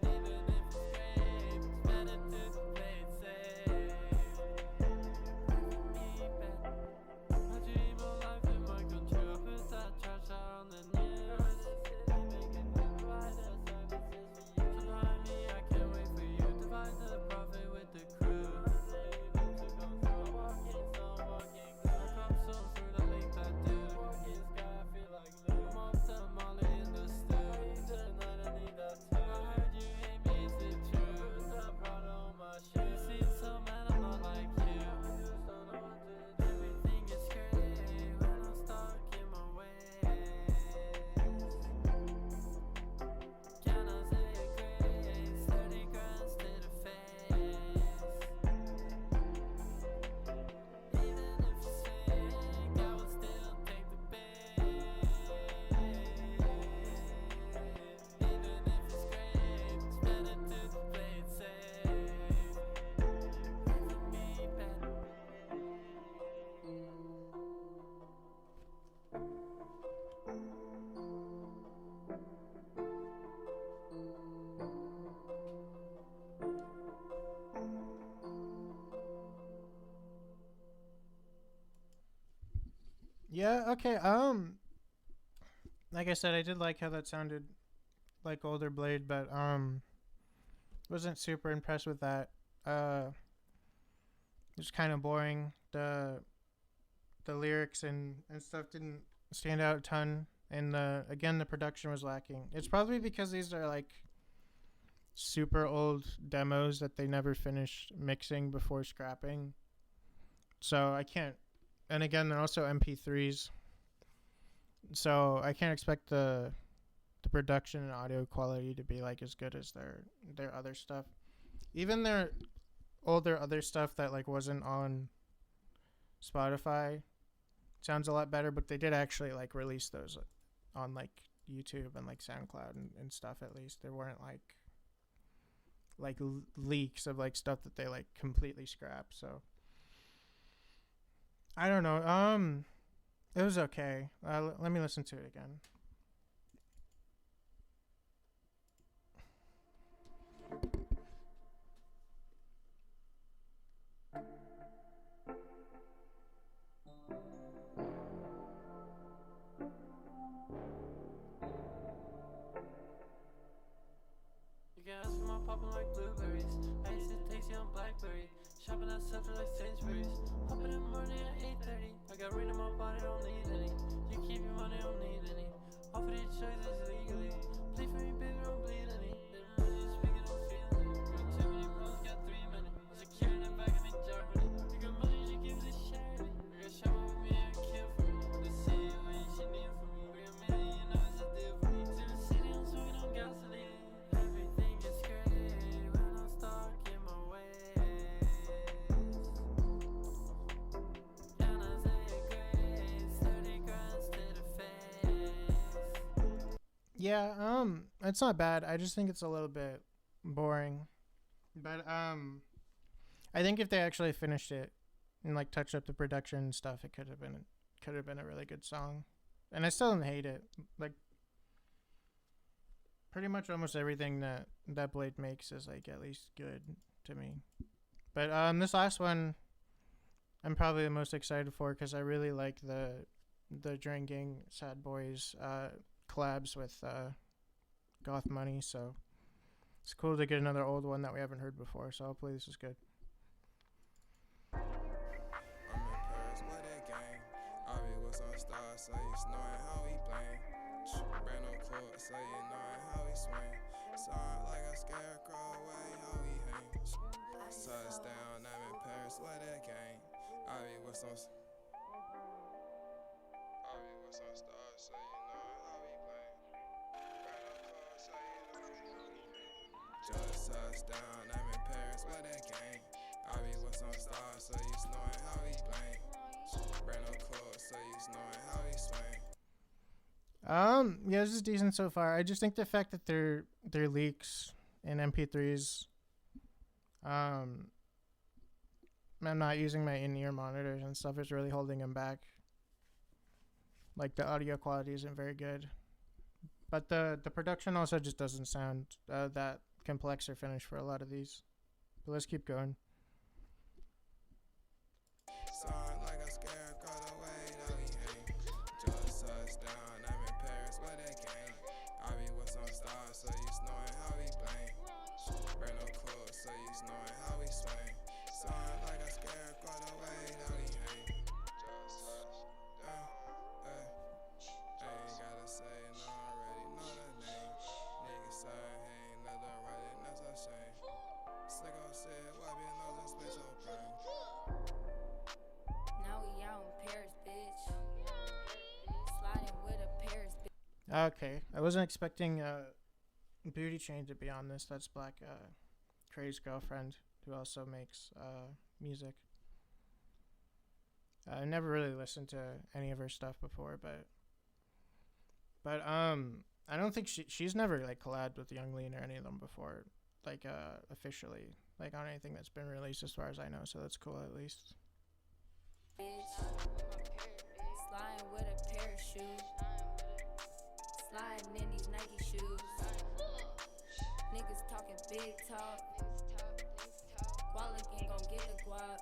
Even if it's scrape, it's better to play it safe. Me bet. I dream of life in my country. I put that trash out on the news. Making new riders, services for you. So behind me, I can't wait for you. Divide the profit with the crew. I'm walking, so I'm walking. I cop some fruit, I make that dude. Walking sky, I feel like Luke. I'm off to Molly in the stew. Tonight I need that too. I heard you hate me, is it true? That Prada on my shoe. You seem so mad, I'm not like you. I just don't know what to do. Everything is great when I'm stuck in my ways. Can I say it grace? 30 grands to the face. Even if it's fake, I would still take the bait. Even if it's scrape, it's better to play it safe. For me, bet.
Yeah, okay. Like I said, I did like how that sounded like older Blade, but wasn't super impressed with that. It was kind of boring. The lyrics and stuff didn't stand out a ton, and the production was lacking. It's probably because these are like super old demos that they never finished mixing before scrapping. So I can't. And again, they're also MP3s. So I can't expect the production and audio quality to be like as good as their other stuff. Even their older other stuff that like wasn't on Spotify sounds a lot better, but they did actually like release those on like YouTube and like SoundCloud and stuff. At least there weren't like leaks of like stuff that they like completely scrapped. So I don't know. It was okay. Let me listen to it again.
You can ask for my poppin' like blueberries. I used to taste you on Blackberry. Shopping at Central like Sainsbury's. Up in the morning at 8:30. I got rain in my body, don't need any. You keep your money, don't need any. Offer these choices legally. Play for me, baby, don't bleed any. Them money speaking, don't feel any. Got too many problems, got 3 minutes. Securing it back in the Germany. You got money, she gives a share. You got shower with me, I care for me. The city when she need for me. We a million dollars a deal for me. To the city, I'm smoking on gasoline. Everything gets great when I'm stuck in my ways. And I say grace, 30 grands to the face.
Yeah, it's not bad. I just think it's a little bit boring. But I think if they actually finished it and like touched up the production and stuff, it could have been a really good song. And I still don't hate it. Like pretty much almost everything that Blade makes is like at least good to me. But this last one I'm probably the most excited for because I really like the Drinking Sad Boys collabs with Goth Money, so it's cool to get another old one that we haven't heard before, so hopefully this is good.
I'm in Paris with that gang. I be with some stars, so you knowing how we playing. Brand no court, so you knowing how we swing. Sound like a scarecrow, way how we hang. Touchdown, I'm in Paris with that gang. I be with some stars, so you knowing how we playing. Brand no court, so you knowing how we hang. Just touchdown, I'm in Paris with that gang. I be with some stars, so you knowing how we playing. Brand no court, so you knowing how we swing.
Yeah, this is decent so far. I just think the fact that they're leaks in MP3s, I'm not using my in-ear monitors and stuff is really holding them back. Like the audio quality isn't very good, but the production also just doesn't sound that complex or finished for a lot of these. But let's keep going.
Sound like a scarecrow, the way that we hang. Just touchdown, I'm in Paris with that gang. I be with some stars, so you knowing how we playing. Brand no court, so you knowing how we swing. Sound like a scarecrow, the way that we hang. Just touchdown, ain't gotta say it, no, I already know the name. Niggas say he ain't nothing right, and that's a shame. Slicko said, wipe your nose and spit your brain.
Now we out in Paris, bitch. Sliding with a Paris, bitch.
Okay, I wasn't expecting Beauty Chain to be on this. That's Black Craze girlfriend who also makes music. I never really listened to any of her stuff before, but I don't think she's never like collabed with Young Lean or any of them before, like officially, like on anything that's been released as far as I know. So that's cool at least.
Sliding with a pair of shoes. Sliding in these Nike shoes. Niggas talking big talk. Quality gon' get the guap.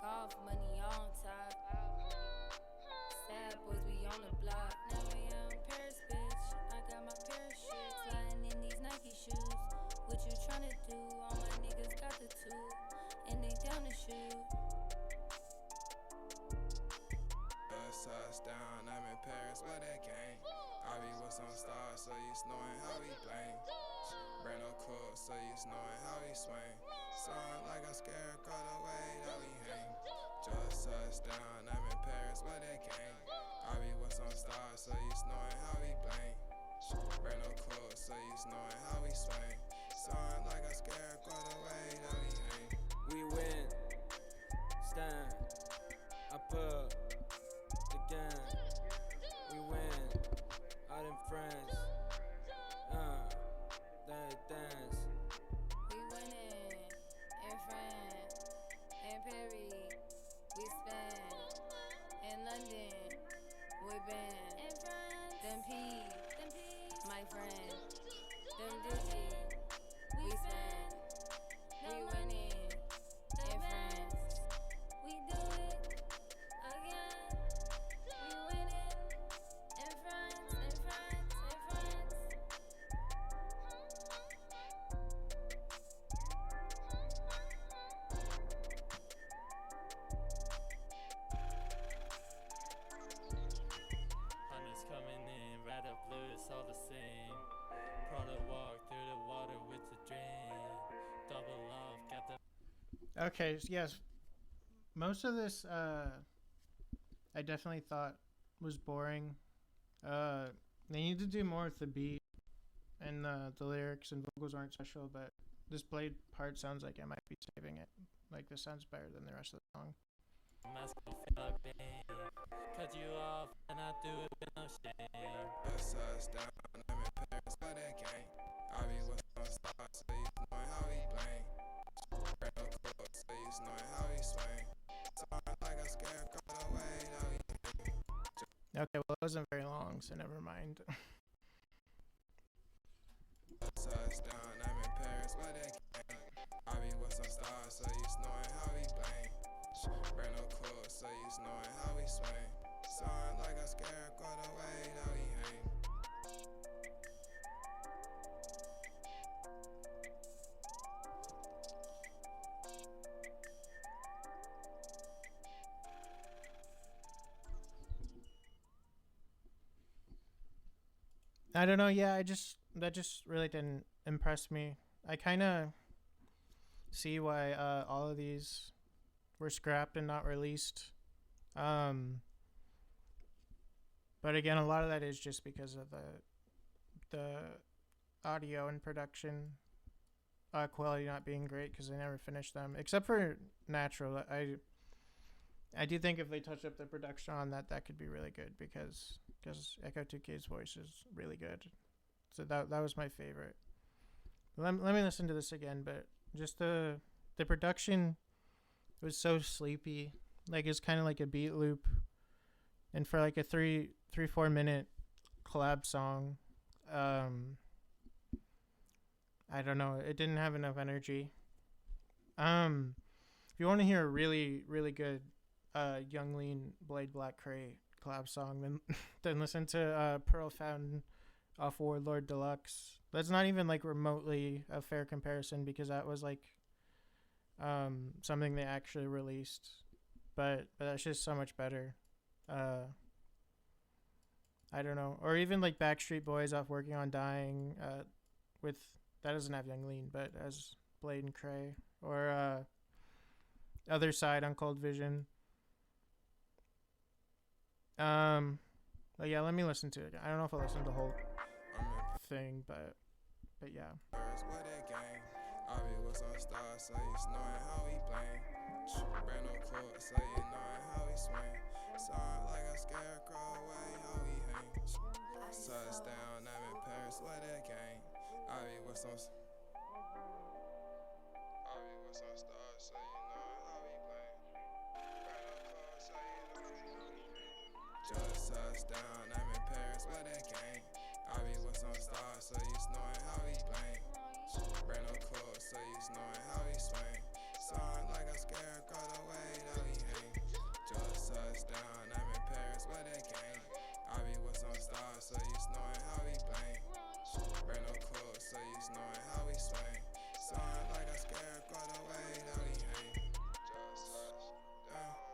Golf money on top. Sad boys, we on the block. Now we out in Paris, bitch. I got my parachute. Sliding in these Nike shoes. What you tryna do? All my niggas got the two. And they down to shoot.
Touchdown, I'm in Paris with that gang. I be with some stars, so you knowing how we playing. Brand no court, so you knowing how we swing. Sound like a scarecrow, the way that we hang. Just touchdown, I'm in Paris with that gang. I be with some stars, so you knowing how we playing. Brand no court, so you knowing how we swing. Sound like a
Okay, yes. Most of this I definitely thought was boring. They need to do more with the beat, and the lyrics and vocals aren't special, but this Blade part sounds like it might be saving it. Like this sounds better than the rest of the song.
Cut you off and I do it with no shame.
Just touchdown, I'm in Paris for that game. I be with some stars, so you knowing how he blame. Brand no clothes, so you knowing how he swing. Sound like a scarecrow, the way that he
Okay, well it wasn't very long, so never mind.
touchdown, I'm in Paris for that game. I be with some stars, so you knowing how he blame. Brand no clothes, so you knowing how he swing. Sound like a scarecrow, the way that he hang.
I don't know. Yeah, that just really didn't impress me. I kind of see why all of these were scrapped and not released. But again, a lot of that is just because of the audio and production quality not being great because they never finished them, except for Natural. I do think if they touch up the production on that, that could be really good because Echo 2K's voice is really good. So that was my favorite. Let me listen to this again, but just the production was so sleepy. Like it's kind of like a beat loop, and for like a 4 minute collab song, I don't know. It didn't have enough energy. If you want to hear a really really good Young Lean Blade Black Cray collab song, then listen to Pearl Fountain off Warlord Deluxe. That's not even like remotely a fair comparison because that was like something they actually released, but that's just so much better. I don't know, or even like Backstreet Boys off Working on Dying with that doesn't have Young Lean, but as Blade and Cray, or Other Side on Cold Vision. But yeah, let me listen to it. I don't know if I'll listen to the whole thing, but yeah.
Paris for that game. I be with some stars, so you knowing how he blame. Brand no clothes, so you knowing how he swing. Sound like a scarecrow, way how he hang. Touchdown, I'm in Paris for that game. I be with some stars, so you knowing how he blame. Brand no clothes, so you know how he hang. Just touchdown, I'm in Paris for that game. I be with some stars, so you knowing how he blame. Brand no clothes, so you knowing how he swing. Sound like a scarecrow, the way that he hang. Just touchdown, I'm in Paris for that game. I be with some stars, so you knowing how he blame. Brand no clothes, so you knowing how he swing. Sound like a scarecrow, the way that he hang. Just touchdown,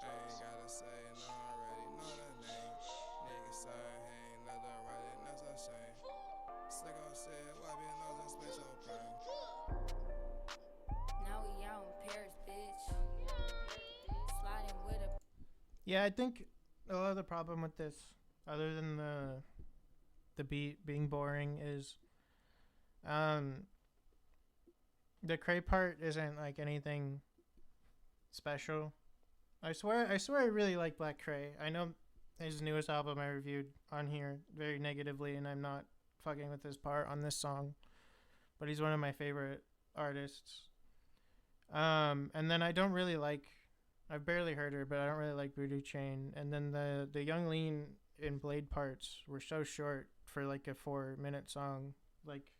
ain't gotta say it, no, I already know the name. Niggas say he ain't nothing right, and that's a shame. Slicko said, wipe your nose and spit your brain.
Now we out in Paris, bitch. Sliding with a
Yeah, I think a lot of the problem with this, other than the beat being boring, is the Cray part isn't like anything special. I swear I really like Black Cray. I know his newest album I reviewed on here very negatively, and I'm not fucking with his part on this song, but he's one of my favorite artists. And then I don't really like, I've barely heard her, but I don't really like Voodoo Chain. And then the Young Lean and Blade parts were so short for like a 4-minute song. Like,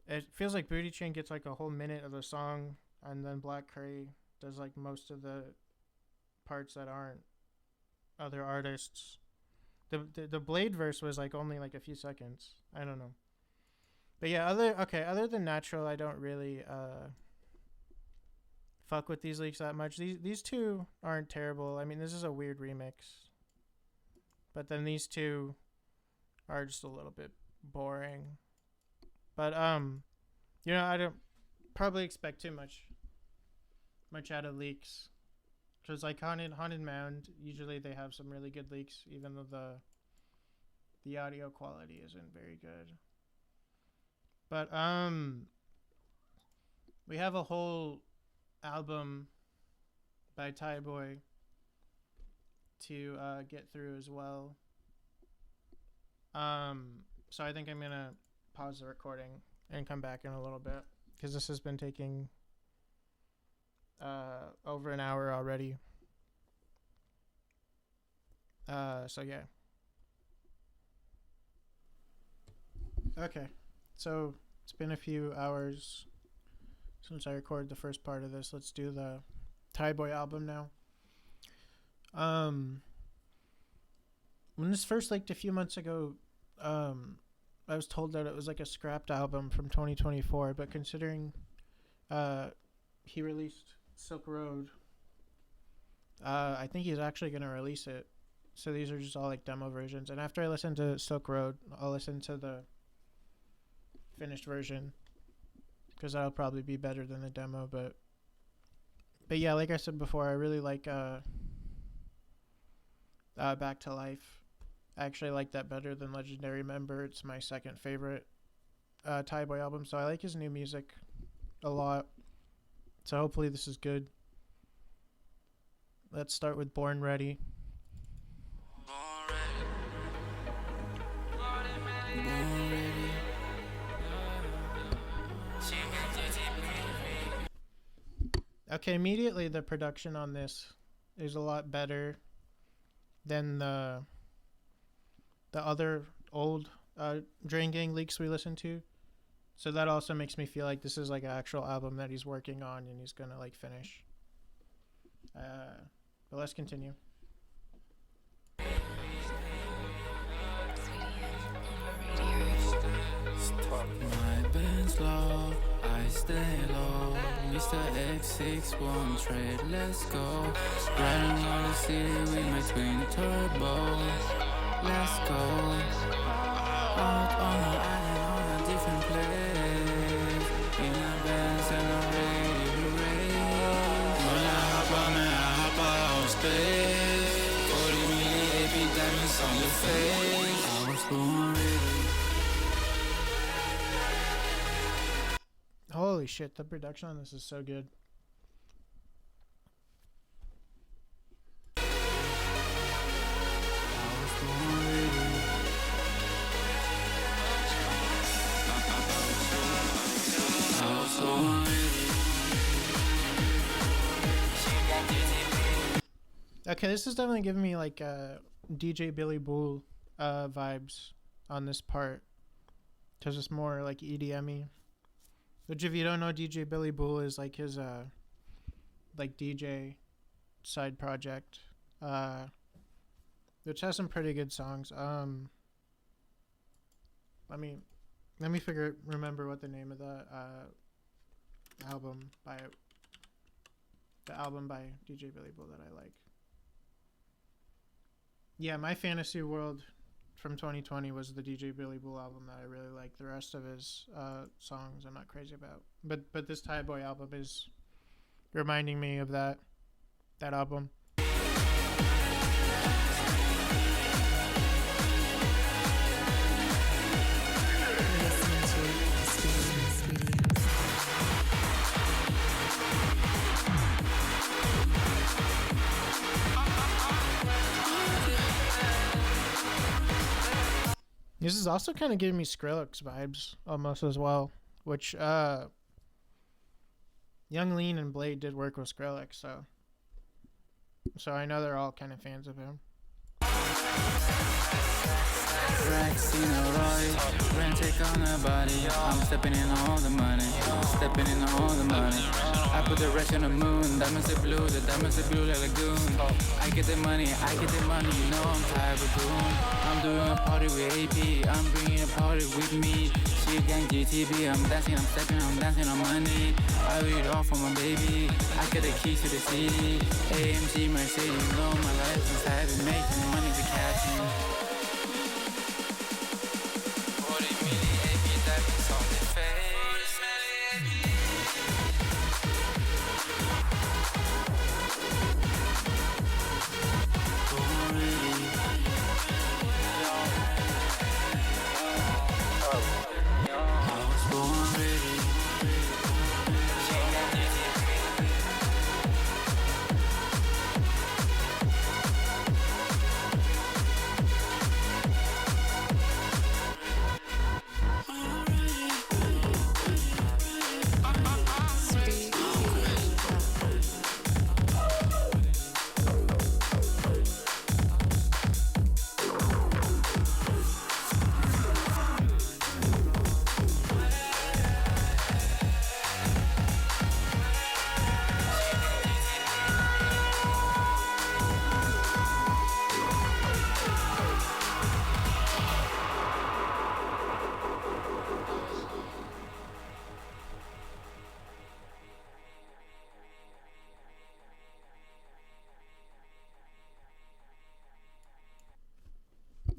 it feels like Voodoo Chain gets like a whole minute of the song, and then Black Cray does like most of the parts that aren't other artists. The Blade verse was like only like a few seconds. I don't know. But yeah, other than Natural, I don't really fuck with these leaks that much. These two aren't terrible. I mean, this is a weird remix. But then these two are just a little bit boring. But I don't probably expect too much out of leaks. Because like Haunted Mound, usually they have some really good leaks, even though the audio quality isn't very good. But we have a whole album by Tyboy to get through as well. So I think I'm gonna pause the recording and come back in a little bit, because this has been taking over an hour already. So yeah. Okay, so it's been a few hours since I recorded the first part of this. Let's do the Tyboy album now. When this first leaked a few months ago, I was told that it was like a scrapped album from 2024, but considering he released Silk Road, I think he's actually going to release it. So these are just all like demo versions. And after I listen to Silk Road, I'll listen to the finished version, because that'll probably be better than the demo. But yeah, like I said before, I really like Back to Life. I actually like that better than Legendary Member. It's my second favorite Tyboy album, so I like his new music a lot. So hopefully this is good. Let's start with Born Ready. Okay, immediately the production on this is a lot better than the other old Drain Gang leaks we listened to. So that also makes me feel like this is like an actual album that he's working on and he's gonna like finish. But let's continue.
My Benz low, I stay low. Mr. X61 trade, let's go. Riding on the city with my twin turbo. Let's go. Out on the island on a different place. In a Benz and I'm ready to race. When I hop on man, I hop out of space. 40 million AP diamonds on the face. I was born ready.
Holy shit, the production on this is so good. Okay, this is definitely giving me like DJ Billy Bull vibes on this part, because it's more like EDM-y. Which, if you don't know, DJ Billy Bull is like his like DJ side project, which has some pretty good songs. Let me remember what the name of the album by DJ Billy Bull that I like. Yeah, My Fantasy World from 2020 was the DJ Billy Bull album that I really like. The rest of his songs I'm not crazy about. But this Tyboy album is reminding me of that album. This is also kind of giving me Skrillex vibes almost as well, which Young Lean and Blade did work with Skrillex, so I know they're all kind of fans of him.
Racks in a Roy, rent take on a body. I'm stepping in all the money, stepping in all the money. I put the rest on the moon, diamonds are blue, the diamonds are blue like lagoon. I get the money, you know I'm tired of boom. I'm doing a party with AP, I'm bringing a party with me. She gang GTB, I'm dancing on money. I read off for my baby, I get the keys to the city. AMG Mercedes, know my license, I've been making money to cash in.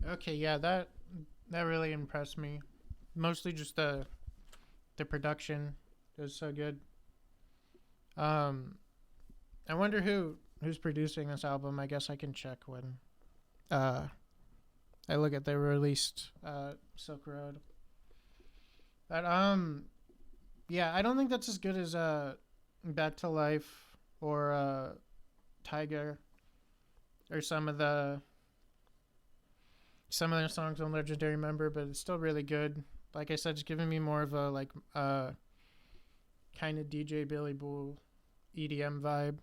Okay, yeah, that really impressed me. Mostly just the production is so good. I wonder who's producing this album. I guess I can check when I look at the released Silk Road. But yeah, I don't think that's as good as Back to Life or Tiger or some of their songs on Legendary Member, but it's still really good. Like I said, it's giving me more of a like kind of DJ Billy Bull EDM vibe.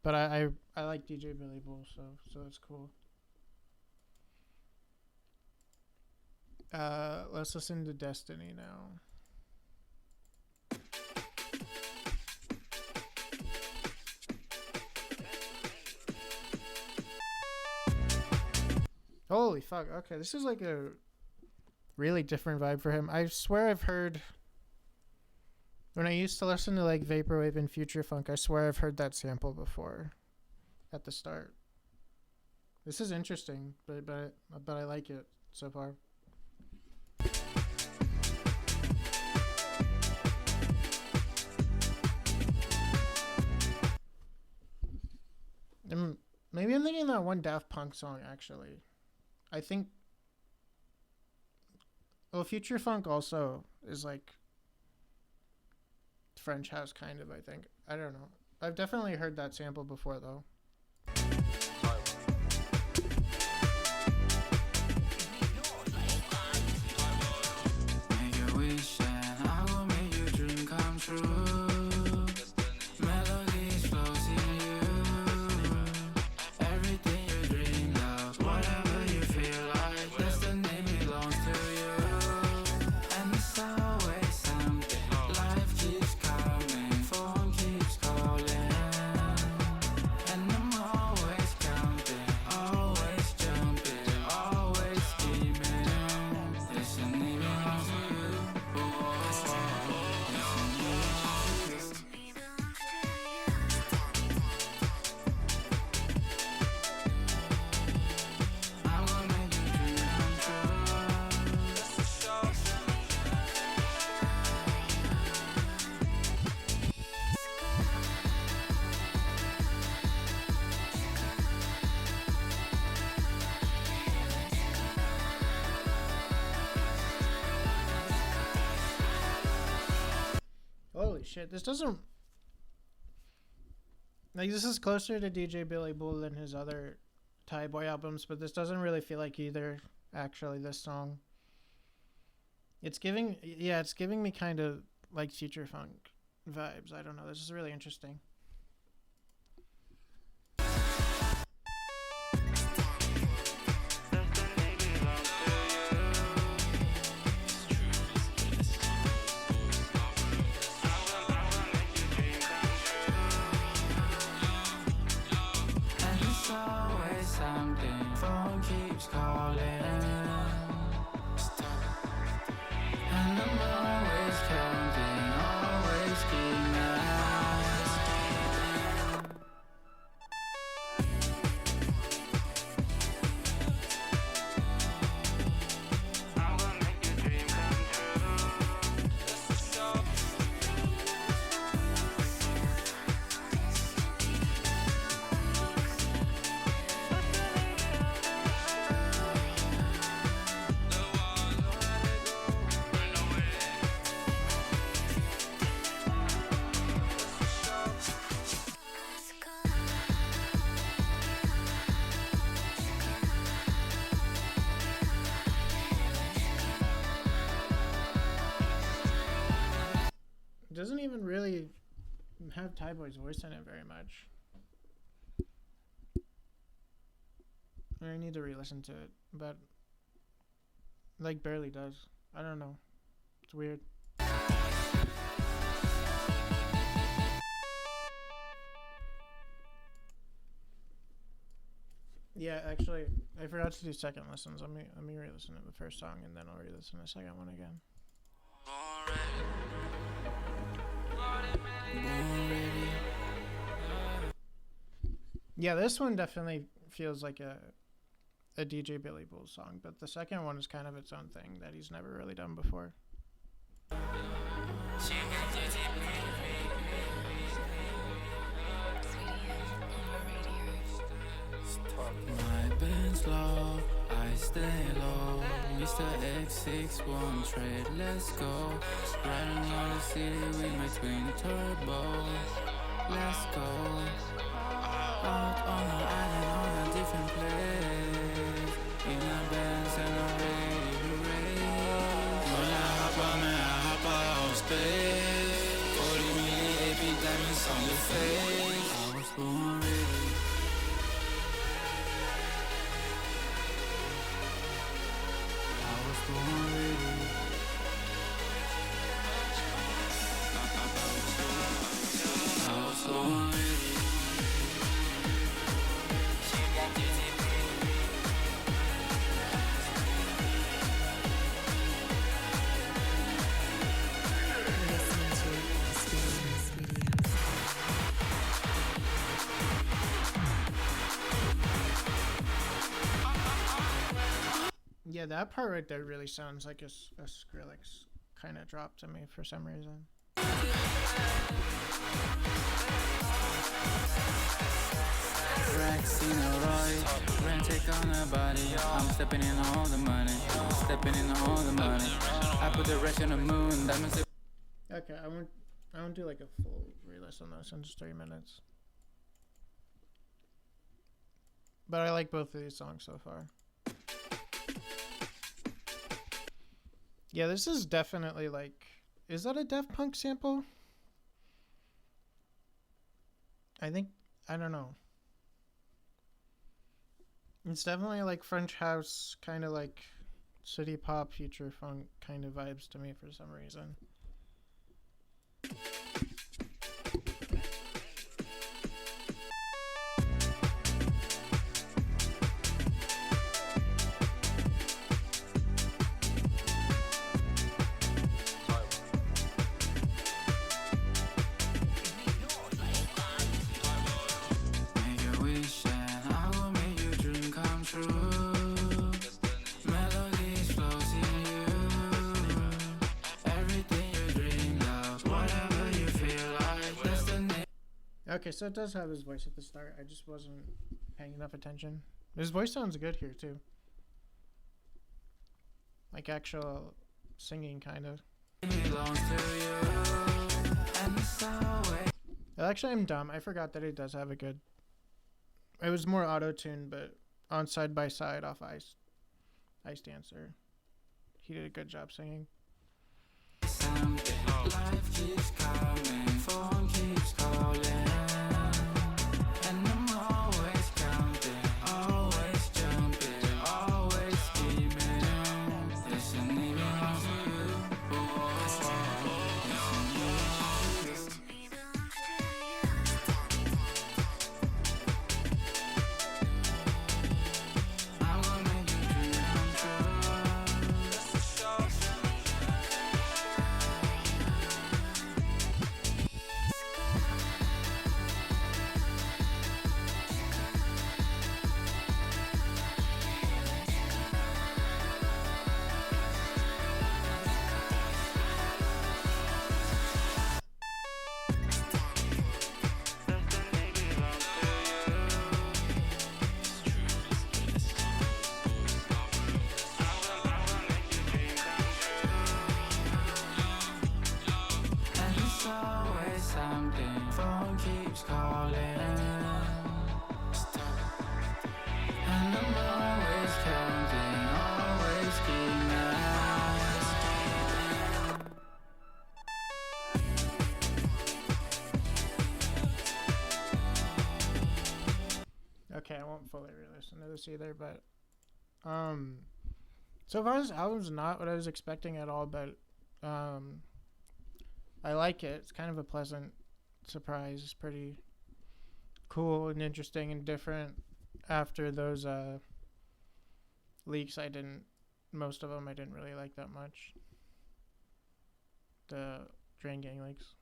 But I like DJ Billy Bull, so it's cool. Let's listen to Destiny now. Holy fuck, okay, this is like a really different vibe for him. I swear I've heard, when I used to listen to like Vaporwave and Future Funk, I swear I've heard that sample before at the start. This is interesting, but I like it so far. Maybe I'm thinking that one Daft Punk song, actually. I think... Well, Future Funk also is like French house, kind of, I think. I don't know. I've definitely heard that sample before, though.
Make a wish and I will make your dream come true. Melodies flows in you. Everything you dream of, whatever you feel like, destiny belongs to you. And it's always something. Life keeps coming, phone keeps calling. And I'm always counting, always jumping, always scheming. Destiny belongs to you. I'm gonna make your dream come true.
Holy shit, this doesn't... Like, this is closer to DJ Billy Bull than his other Thai Boy albums, but this doesn't really feel like either, actually, this song. It's giving... Yeah, it's giving me kind of, like, Future Funk vibes. I don't know, this is really interesting.
And it's always something. Phone keeps calling. And I'm always counting, always scheming. I'm gonna make your dream come true.
It doesn't even really have Thai Boy's voice in it very much. I need to re-listen to it, but like barely does. I don't know. It's weird. Yeah, actually, I forgot to do second listens. Let me re-listen to the first song and then I'll re-listen to the second one again. Yeah, this one definitely feels like a a DJ Billy Bull song, but the second one is kind of its own thing that he's never really done before.
My Benz low, I stay low. Mr. X61 trade, let's go. Riding on the city with my twin turbo. Let's go. Out on the island on a different place. In a Benz and I'm ready to race. When I hop on, man, I hop out of space. 40 million AP diamonds on your face. I was born ready.
Yeah, that part right there really sounds like a Skrillex kind of drop to me for some reason.
Racks in a Roy, rent take on a body. I'm stepping in all the money, stepping in all the money. I put the rest on the moon, diamonds.
Okay, I won't do like a full re-listen on this in just 3 minutes. But I like both of these songs so far. Yeah, this is definitely like, is that a Daft Punk sample? I don't know. It's definitely like French house, kind of like city pop, future funk kind of vibes to me for some reason. Okay, so it does have his voice at the start. I just wasn't paying enough attention. His voice sounds good here, too. Like actual singing, kind of. Actually, I'm dumb. I forgot that he does have a good... It was more auto-tuned, but on Side by Side off Ice Dancer, he did a good job singing.
Life keeps coming, phone keeps calling.
Okay, I won't fully re-listen to this either, but so far this album's not what I was expecting at all, but I like it. It's kind of a pleasant surprise. It's pretty cool and interesting and different. After those leaks, most of them I didn't really like that much. The Drain Gang leaks.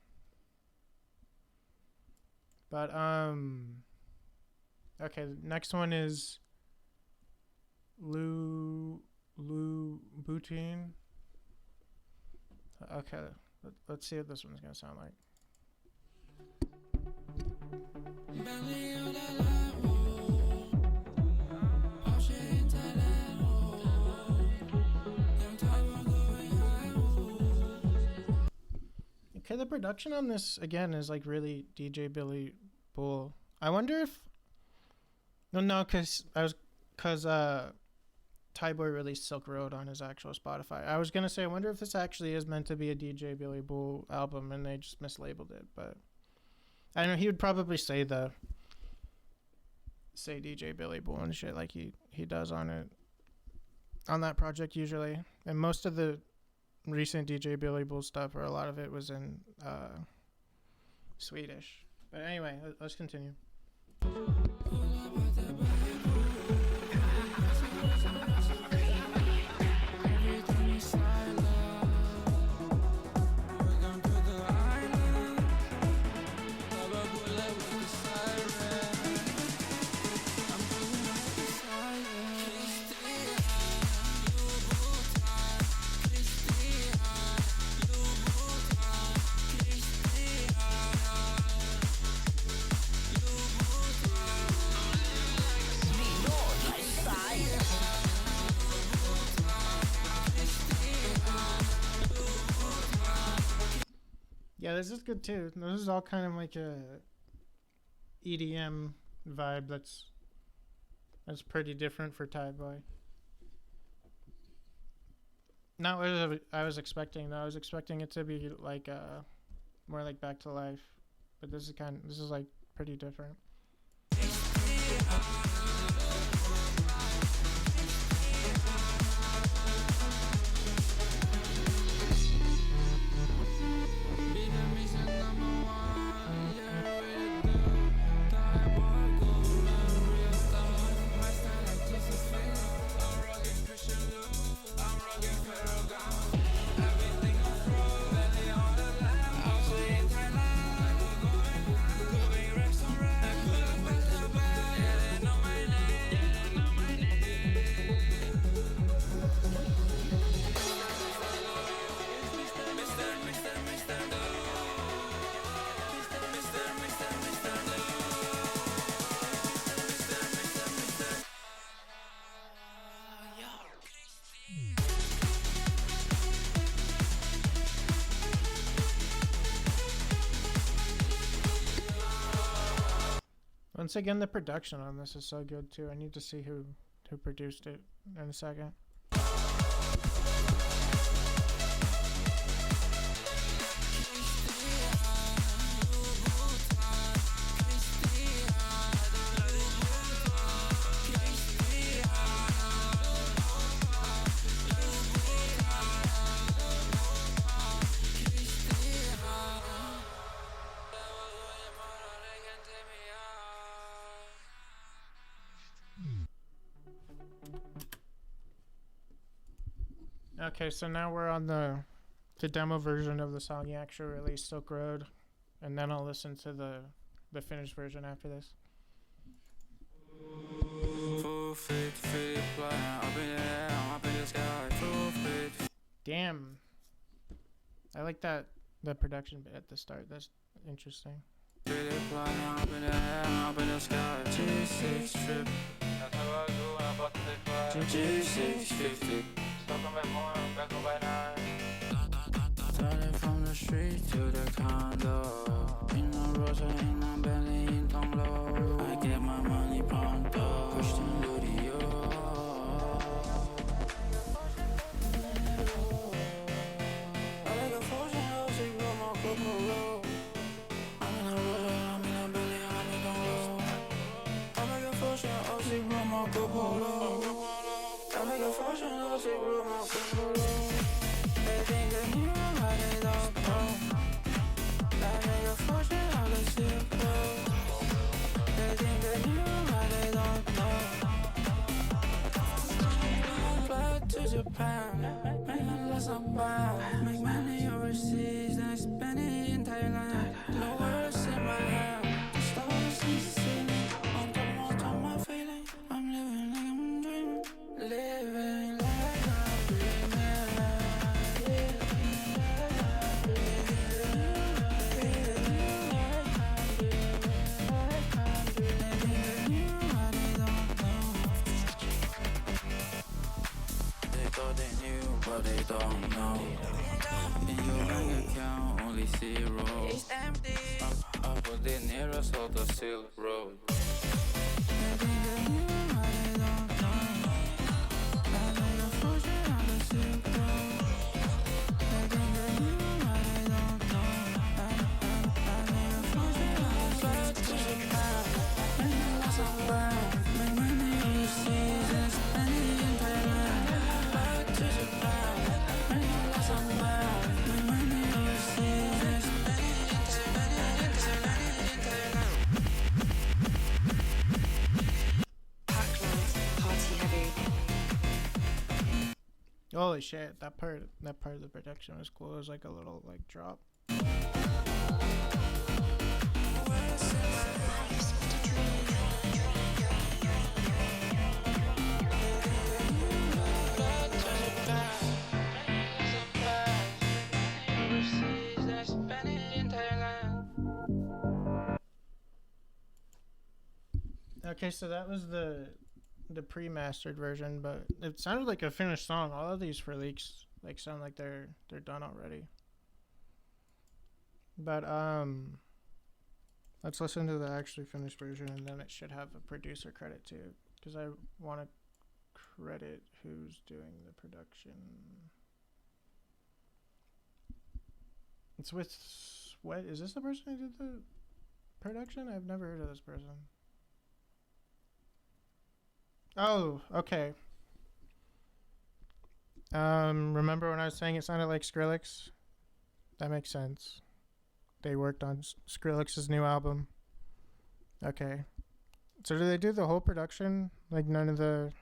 But okay, the next one is Lou Boutine. Okay, let's see what this one's gonna sound like. Okay, the production on this again is like really DJ Billy Bull. I wonder if cause Ty Boy released Silk Road on his actual Spotify. I was gonna say I wonder if this actually is meant to be a DJ Billy Bull album and they just mislabeled it, but I know he would probably say DJ Billy Bull and shit like he does on it on that project usually. And most of the recent DJ Billy Bull stuff, or a lot of it, was in Swedish. But anyway, let's continue. Yeah, this is good too. This is all kind of like a EDM vibe that's pretty different for Ty Boy. Not what I was expecting though. I was expecting it to be like more like Back to Life, but this is like pretty different. Once again, the production on this is so good too. I need to see who produced it in a second. Okay, so now we're on the demo version of the song he actually released, Silk Road, and then I'll listen to the finished version after this. Damn, I like the production bit at the start. That's interesting.
Started from the street to the condo. In a Rosa, in a Bentley, in Tonglo. I get my money pronto. Pushed in Ludio. I make a fortune, I'll take no more Coco. I'm in a Rosa, I'm in a Bentley, I'm in Tonglo. I make a fortune, I'll take no more Coco. I make a fortune, I'll take no more Coco. They think that you are they don't know. I make a fortune out of Silk Road. They think that you are they don't know. Fly to Japan, make a loss of buy. Make money overseas, then spend it in Thailand. No words in my hand, the stars in the ceiling. On top my feeling, I'm living like I'm dreaming. don't know. In your bank account, only zero.
It's empty.
Up with the nearest of the Silk Road.
Party heavy.
Holy shit, that part of the production was cool. It was like a little like drop. Okay, so that was the pre-mastered version, but it sounded like a finished song. All of these for leaks like sound like they're done already. But let's listen to the actually finished version, and then it should have a producer credit too, because I want to credit who's doing the production. It's with what is this the person who did the production? I've never heard of this person. Oh, okay. Remember when I was saying it sounded like Skrillex? That makes sense. They worked on Skrillex's new album. Okay. So do they do the whole production? Like none of the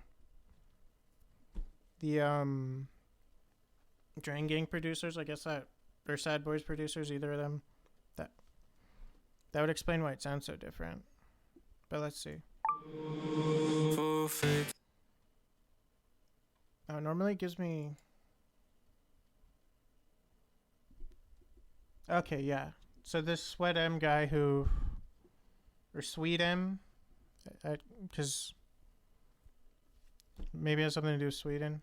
Drain Gang producers, I guess that, or Sad Boys producers, either of them. That would explain why it sounds so different. But let's see. Oh, normally it gives me... Okay, yeah. So this Sweat M guy who... Or Sweet M... Because... Maybe it has something to do with Sweden.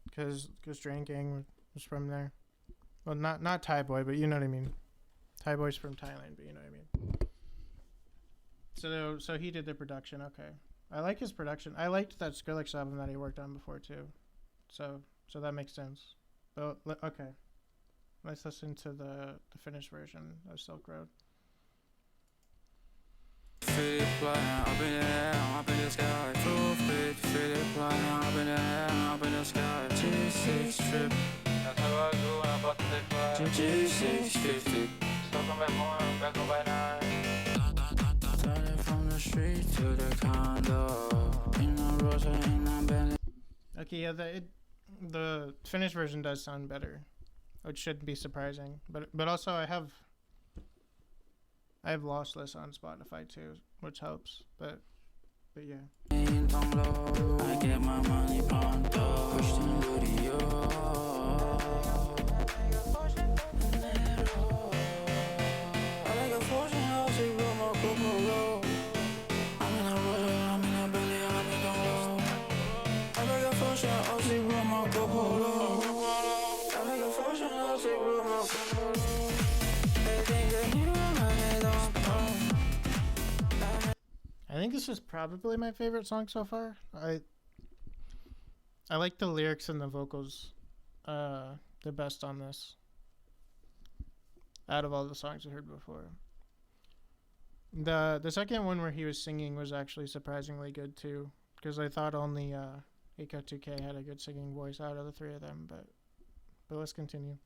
Because Drain Gang was from there. Well, not Thai Boy, but you know what I mean. Thai Boy's from Thailand, but you know what I mean. So he did the production. Okay, I like his production. I liked that Skrillex album that he worked on before too. So that makes sense. But okay, let's listen to the finished version of Silk Road.
Feel it flying up in the air, up in the sky. Feel it flying up in the air, up in the sky. G6 trip. That's how I do when I'm about to take flight. G650. Stuck on back home, back on by night. Started from the street to the condo. In the Rosa, in the Bentley.
Okay, yeah, the finished version does sound better, which shouldn't be surprising. But also I have Lossless on Spotify too, which helps. But yeah.
I get my money pronto. Push the studio.
I think this is probably my favorite song so far. I like the lyrics and the vocals the best on this out of all the songs I heard before. The second one where he was singing was actually surprisingly good too, because I thought only Ika2K had a good singing voice out of the three of them, but let's continue.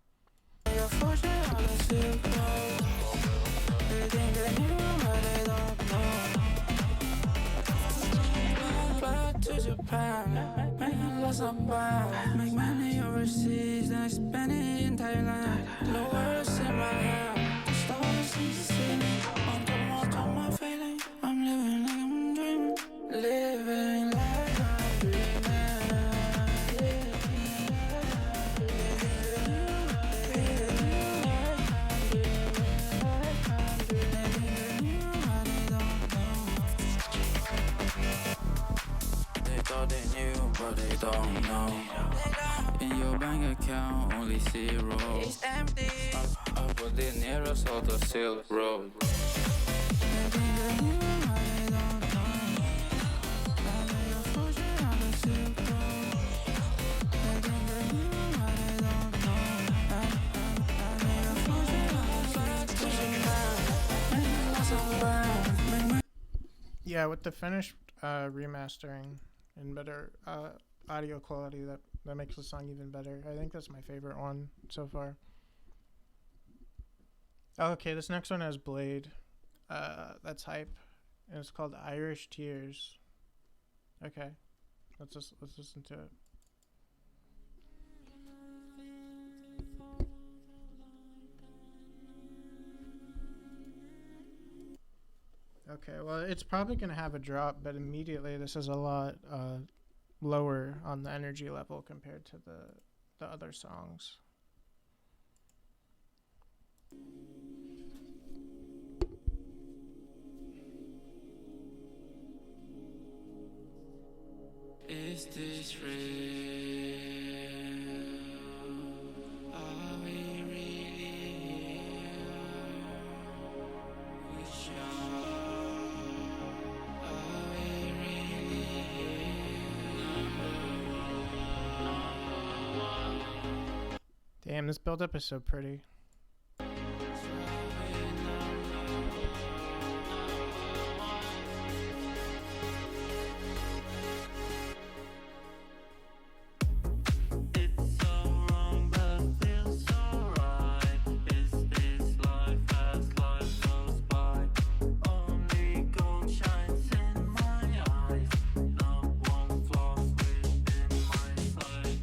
To Japan, making lots of buy. Make money overseas, then I spend it in Thailand. No words in my hand, the stars in the ceiling. On my feeling, I'm living like I'm dreaming. Living like I'm dreaming. They thought they knew, but they don't know. In your bank account only zero.
It's empty.
I put the nearest of the Silk Road.
Yeah, with the finished remastering and better audio quality, that makes the song even better. I think that's my favorite one so far. Okay, this next one has Blade. That's hype, and it's called Irish Tears. Okay, let's listen to it. Okay, well, it's probably gonna have a drop, but immediately this is a lot lower on the energy level compared to the other songs.
Is this real? Are we really here? Which are we really here?
Damn, this build-up is so pretty.
It's so wrong but feels so right. Is this life as life goes by? Only gold shines in my eyes. Not one flaw within my sight.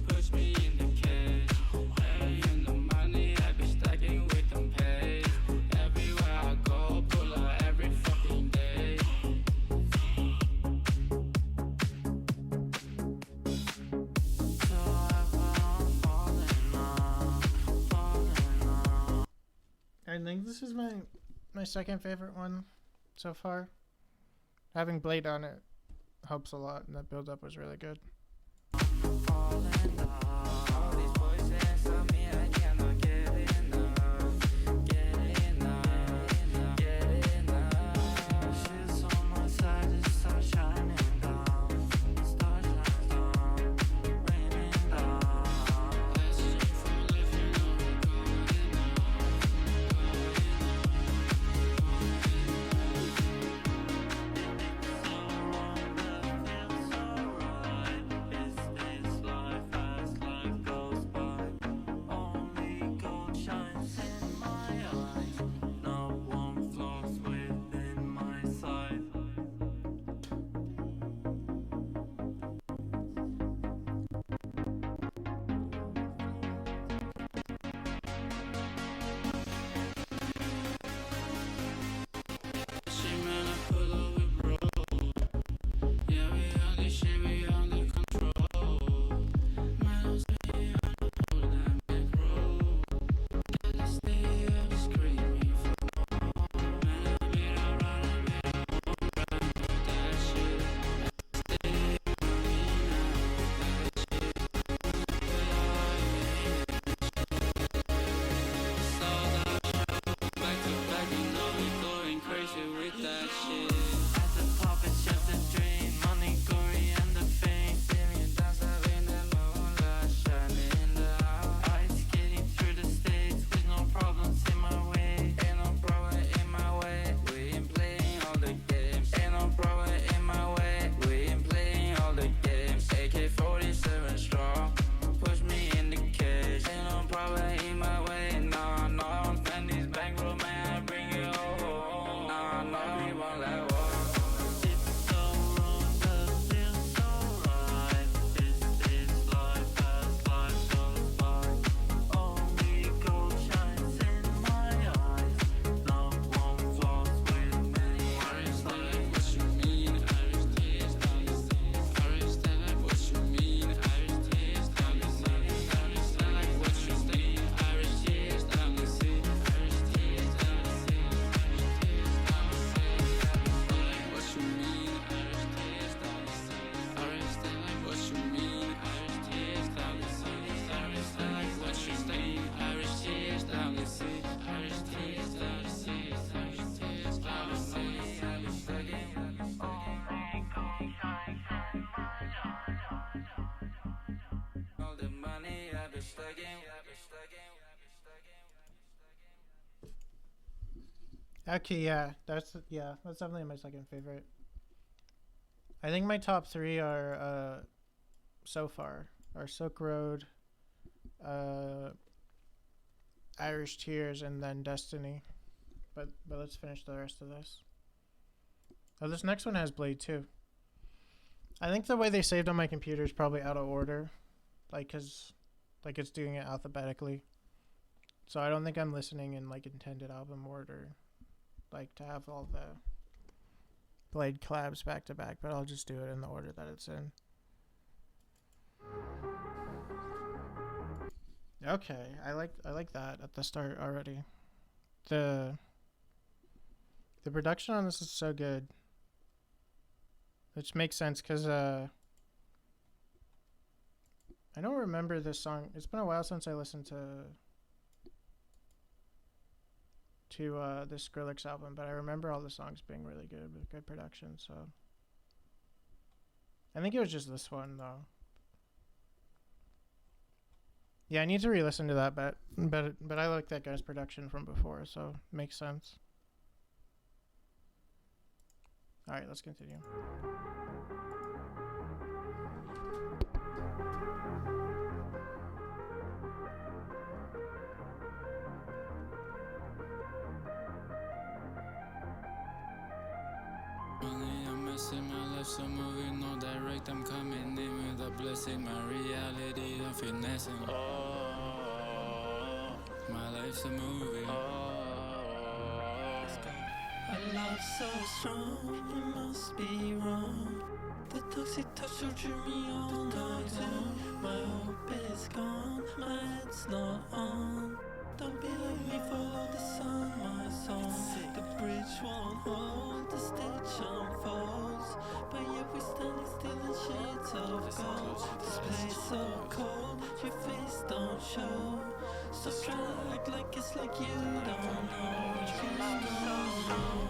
Push me in the cage. Hey, in the money I be stacking with them pay. Everywhere I go, pull out every fucking day. So I found falling off.
I think this is my second favorite one so far. Having Blade on it helps a lot, and that build-up was really good.
All these voices of me, I cannot get enough. She's on my side, the sun shining down. Star shines down, raining down. Let's drink from living on the going. So wrong, but feels so right. Is this life as
Okay, that's definitely my second favorite. I think my top three are so far are Silk Road, Irish Tears, and then Destiny. But let's finish the rest of this. Oh, this next one has Blade too. I think the way they saved on my computer is probably out of order, like, cause like it's doing it alphabetically. So I don't think I'm listening in like intended album order, like to have all the Blade collabs back to back. But I'll just do it in the order that it's in. Okay, I like that at the start already. The production on this is so good. Which makes sense because I don't remember this song. It's been a while since I listened to this Skrillex album, but I remember all the songs being really good with good production. So I think it was just this one though. Yeah, I need to re-listen to that, but I like that guy's production from before, so it makes sense. All right, let's continue.
I'm messing my life, so moving no direct. I'm coming in with a blessing. My reality, I'm finessing. My life's a movie.
A love so strong, it must be wrong. The toxic touch will turn me all night long. My hope is gone, my head's not on. Don't be like me, follow the sun, my song. The bridge won't hold, the stage unfolds. But yet we're standing still in shades of gold. This place so cold, your face don't show. So try to act like it's like you don't know. You know.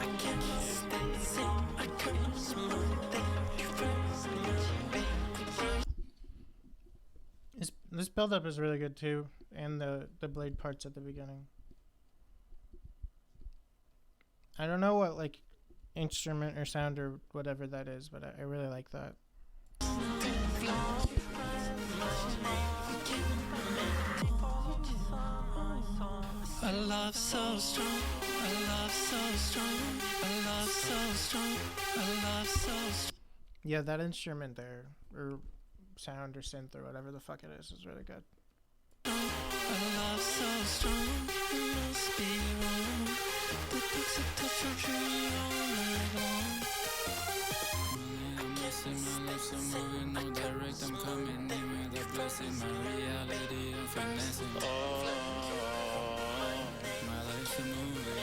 I can't stay sane, I curse my day. You first
This build up is really good too, and the Blade parts at the beginning. I don't know what like instrument or sound or whatever that is, but I really like that.
A love so strong, a love so strong, a love so strong, a love so strong.
Yeah, that instrument there, or sound or synth or whatever the fuck it is really good.
A love so strong, it must be wrong. The toxic touch will turn me all night long.
I'm messing my life, so moving no direct. I'm coming in with a blessing. My reality, I'm finessing. My life's a movie.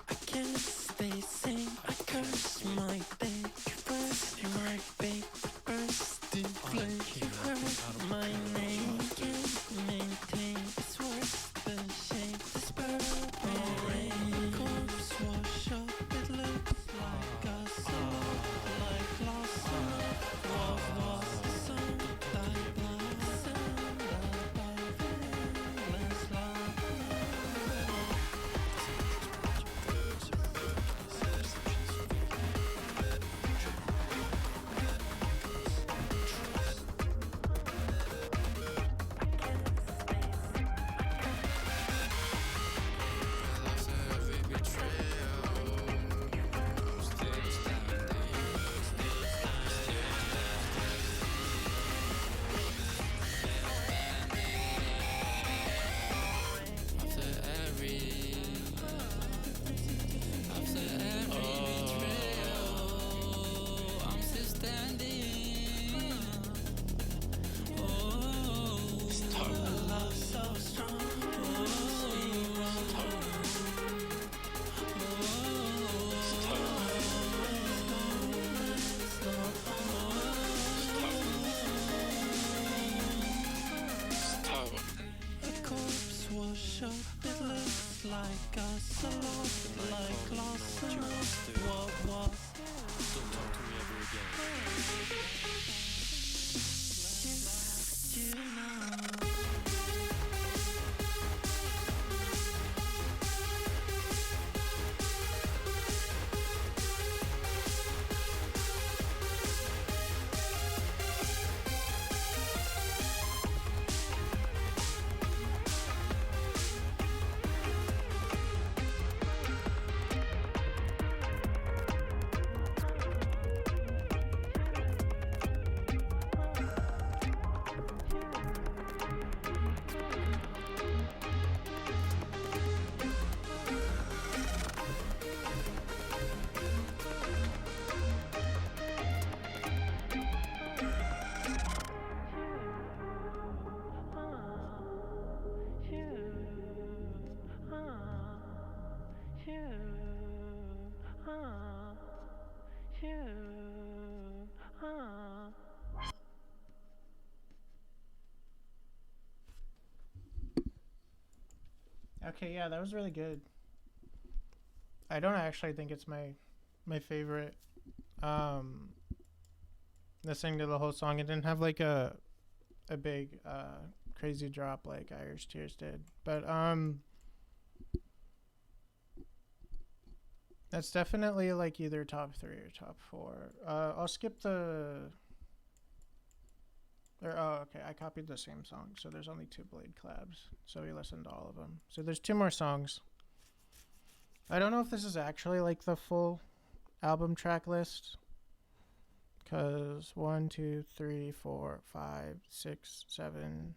I can't stay sane, I curse my day. You first, my babe, first to flame. You heard my name, can't maintain. It's worth the shame. This purple rain, corpse wash up. It looks like a song, like lost love. What was some like blossom, love of endless love. A corpse wash up, it looks like a salon, like lost love. What was?
Don't talk to me ever again.
You know.
Okay, yeah, that was really good. I don't actually think it's my favorite. Listening to the whole song, it didn't have like a big crazy drop like Irish Tears did, but that's definitely like either top 3 or top 4. I'll skip the. Oh, okay. I copied the same song, so there's only 2 Blade collabs. So we listened to all of them. So there's 2 more songs. I don't know if this is actually like the full album track list. Cause 1, 2, 3, 4, 5, 6, 7,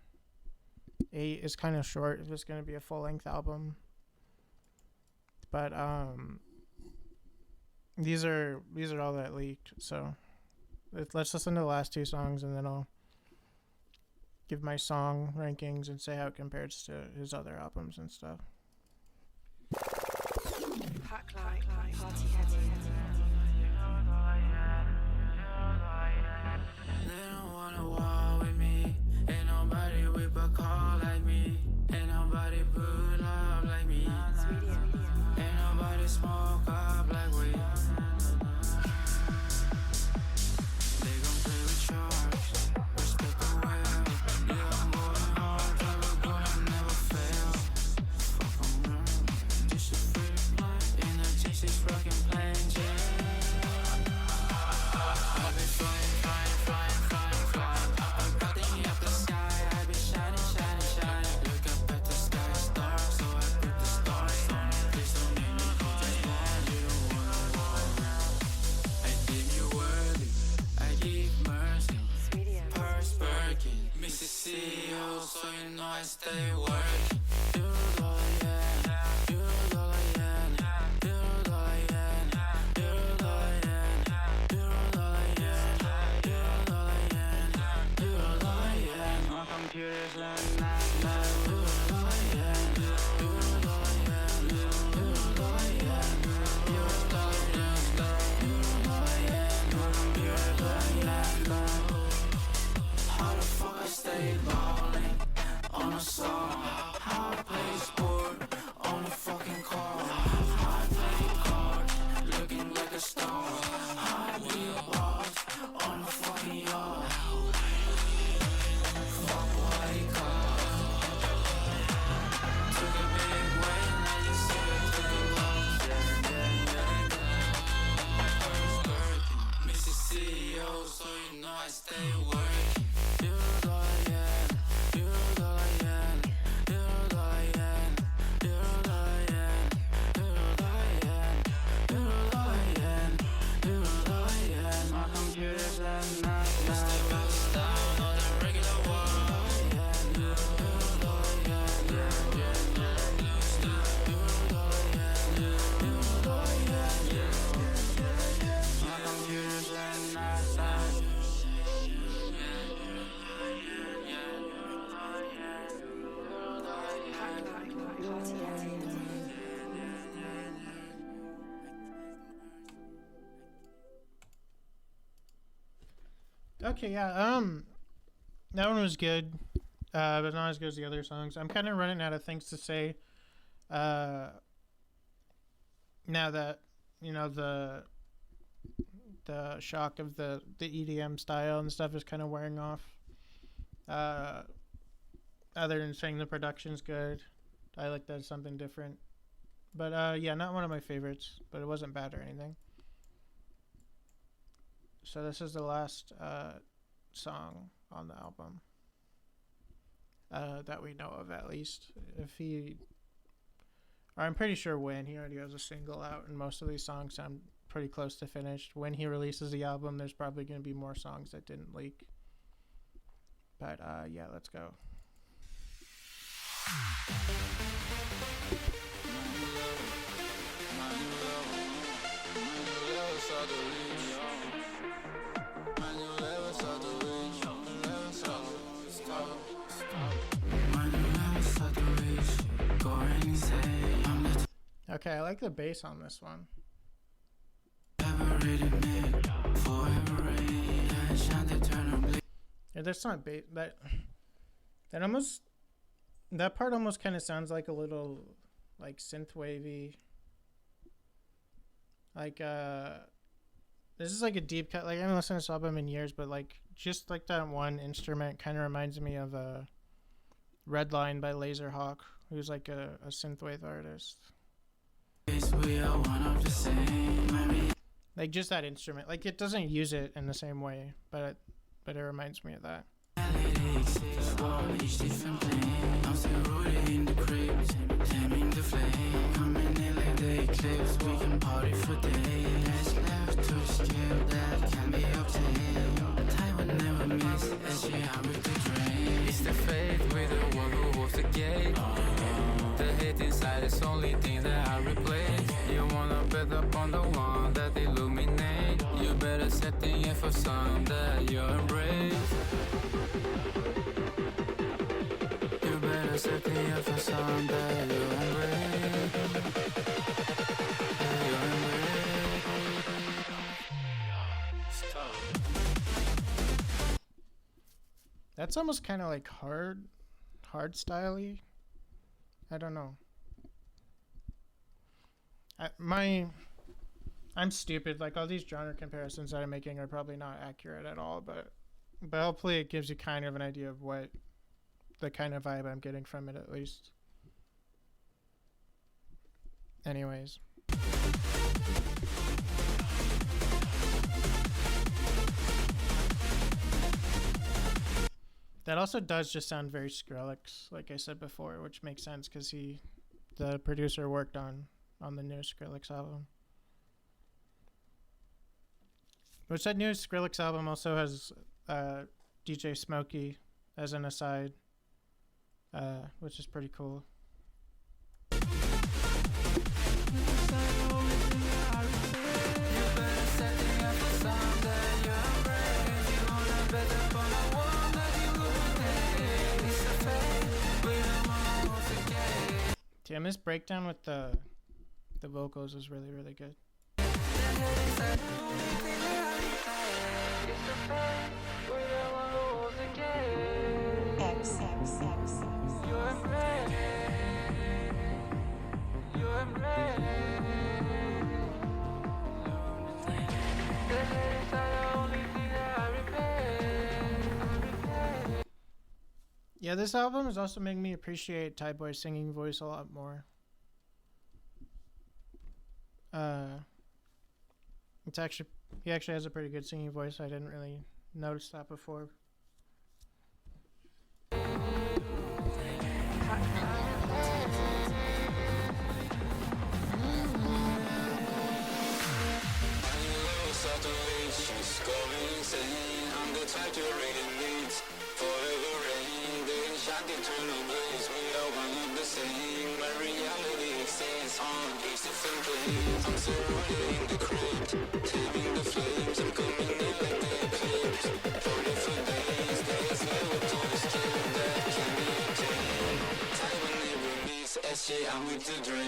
8 is kind of short if it's gonna be a full length album. But these are all that leaked. So let's listen to the last 2 songs and then I'll give my song rankings and say how it compares to his other albums and stuff.
Pack like party heavy.
They don't wanna walk with me. Ain't nobody whip a call like me. Ain't nobody pull up like me. Ain't nobody smoke up like we. They gon' play with sharks. Respect the whale. Yeah, I'm going hard. Drive a gun, I never fail. Fuck around. Just a free flight. In a G6 rockin' plane, yeah. I've been flying. I'm cutting up the sky. I've been shining. Look up at the sky, stars. So I put the stars on it. Please don't make me go just one. You don't wanna walk around. I deem you worthy. I give mercy. Purse Birkin. Mrs. CEO, so you know I stay working. $0 yen. $0 yen. $0 yen. $0 yen. $0 yen. $0 yen. $0 yen. My computer's learning that. $0 yen. $0 yen. $0 yen. How the fuck I stay ballin' on a song? How I play sport on a fucking car? How I play cards, looking like a star? How I be a boss on a fucking yard? Fuck what he called. Took a big win, I just said I took a loss. First Birkin, Mrs. CEO, so you know I stay working. $0 yen, $0 yen, $0 yen, $0 yen, $0 yen, $0 yen, $0 yen. My computer's at night. Step outside on the regular world. $0 yen, $0 yen. My computer's at night.
Party heavy.
Okay, yeah. That one was good, but not as good as the other songs. I'm kind of running out of things to say. Now that you know the shock of the EDM style and stuff is kind of wearing off. Other than saying the production's good, I like that it's something different. But yeah, not one of my favorites, but it wasn't bad or anything. So this is the last song on the album that we know of, at least. I'm pretty sure when he already has a single out, and most of these songs sound pretty close to finished. When he releases the album, there's probably going to be more songs that didn't leak. But yeah, let's go. Okay, I like the bass on this one. Yeah, that's not bass. That almost That part almost kind of sounds like a little like synth wavy. Like this is like a deep cut. Like I haven't listened to this album in years, but like just like that one instrument kind of reminds me of Red Line by Laserhawk, who's like a synthwave artist.
We are one of the same.
Like just that instrument. Like it doesn't use it in the same way, but it reminds me of that.
Each different plane. I'm still rooted in the crib, taming the flame. Coming in like the eclipse, we can party for days. That's left to escape, that can be obtained. Time will never miss, as she out with the drain.
It's the faith with the one who holds the gate. The hate inside is only thing that I replace. You wanna bet upon the one that illuminate. You better set the aim for some that you embrace. You better set the aim for some that you embrace. That you embrace.
That's almost kind of like hard styley. I don't know. I'm stupid. Like all these genre comparisons that I'm making are probably not accurate at all, but hopefully it gives you kind of an idea of what the kind of vibe I'm getting from it at least. Anyways. That also does just sound very Skrillex, like I said before, which makes sense because the producer, worked on the new Skrillex album. Which that new Skrillex album also has DJ Smokey as an aside, which is pretty cool. Damn, this breakdown with the vocals is really, really good. Yeah, this album is also making me appreciate Ty Boy's singing voice a lot more. He actually has a pretty good singing voice. I didn't really notice that before.
I'm with the dream.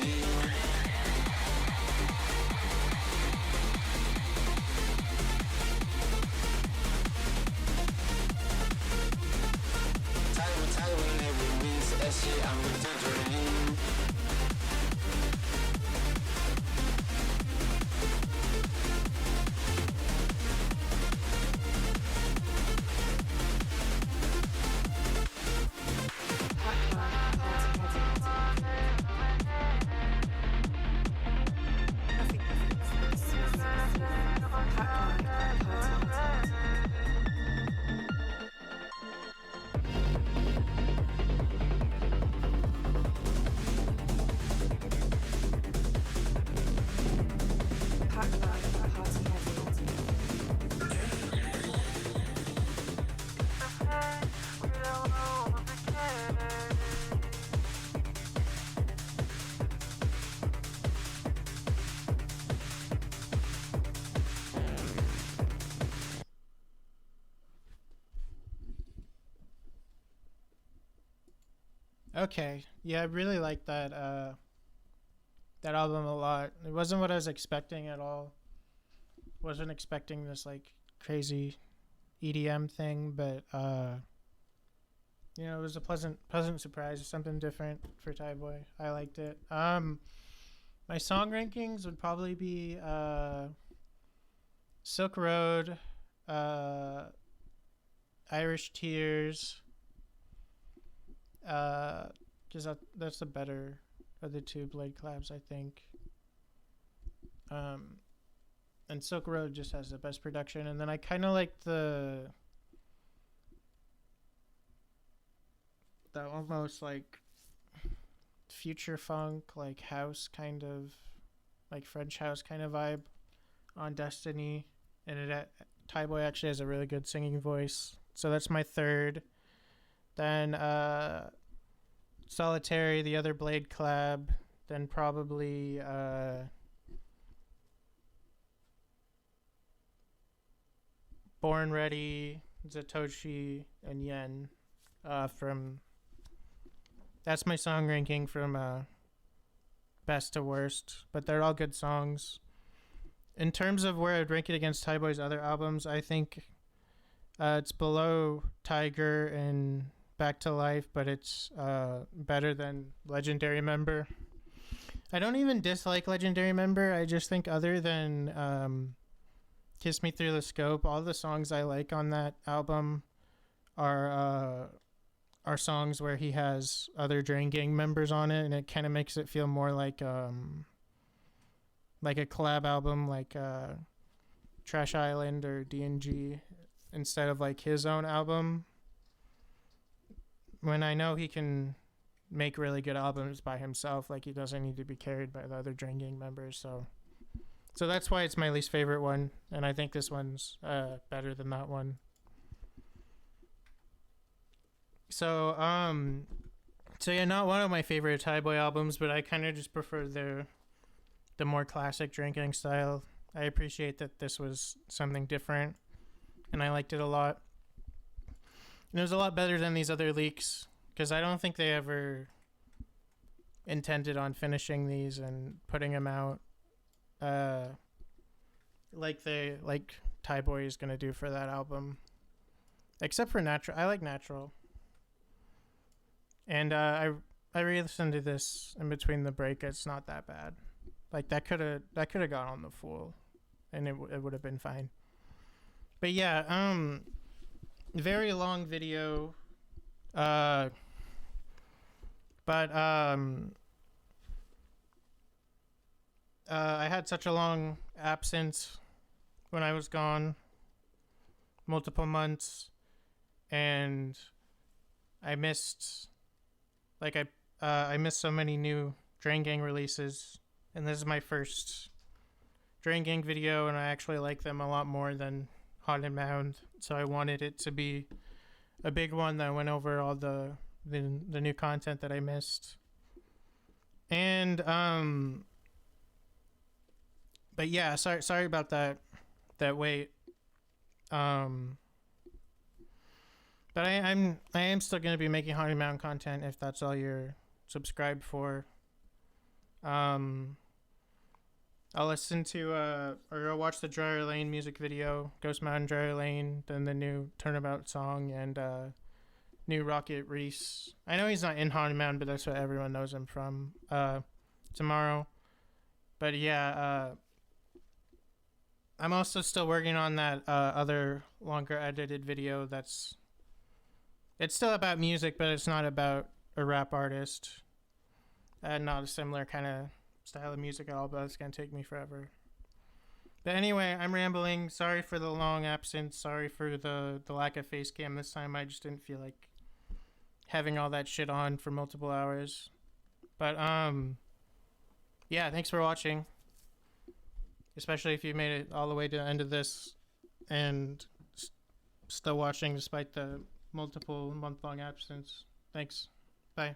Time never means SG, I'm with the dream.
Okay, yeah, I really like that album a lot. It wasn't what I was expecting at all. Wasn't expecting this like crazy EDM thing, but you know, it was a pleasant surprise, something different for Thai Boy. I liked it. My song rankings would probably be Silk Road, Irish Tears, because that's the better of the two Blade collabs, I think. And Silk Road just has the best production, and then I kind of like the almost like future funk, like house kind of, like French house kind of vibe on Destiny, and Thai Boy actually has a really good singing voice, so that's my third. Then Solitary, the other Blade collab, then probably Born Ready, Zatoshi, and Yen from. That's my song ranking from best to worst, but they're all good songs. In terms of where I'd rank it against Thai Boy's other albums, I think it's below Tiger and Back to Life, but it's better than Legendary Member. I don't even dislike Legendary Member. I just think other than Kiss Me Through the Scope, all the songs I like on that album are songs where he has other Drain Gang members on it, and it kind of makes it feel more like a collab album, like Trash Island or DNG, instead of like his own album. When I know he can make really good albums by himself, like he doesn't need to be carried by the other Drain Gang members. So that's why it's my least favorite one, and I think this one's better than that one. So yeah, not one of my favorite Thai Boy albums, but I kind of just prefer the more classic Drain Gang style. I appreciate that this was something different, and I liked it a lot. And it was a lot better than these other leaks, because I don't think they ever intended on finishing these and putting them out like Thai Boy is gonna do for that album. Except for Natural. I like Natural. And I re-listened to this in between the break. It's not that bad. Like that could have gone on the Fool, and it would have been fine. But yeah, very long video. But I had such a long absence when I was gone, multiple months, and I missed. I missed so many new Drain Gang releases, and this is my first Drain Gang video, and I actually like them a lot more than Haunted Mound, so I wanted it to be a big one that went over all the new content that I missed. And but yeah, sorry about that wait. But I am still going to be making Haunted Mountain content if that's all you're subscribed for. I'll listen to or I'll watch the Dryer Lane music video, Ghost Mountain Dryer Lane, then the new Turnabout song, and new Rocket Reese. I know he's not in Haunted Mountain, but that's what everyone knows him from. Tomorrow. But yeah, I'm also still working on that other longer edited video it's still about music, but it's not about a rap artist. And not a similar kind of style of music at all, but it's going to take me forever. But anyway, I'm rambling. Sorry for the long absence. Sorry for the lack of face cam this time. I just didn't feel like having all that shit on for multiple hours. But, yeah, thanks for watching. Especially if you made it all the way to the end of this and still watching despite the multiple month-long absence. Thanks. Bye.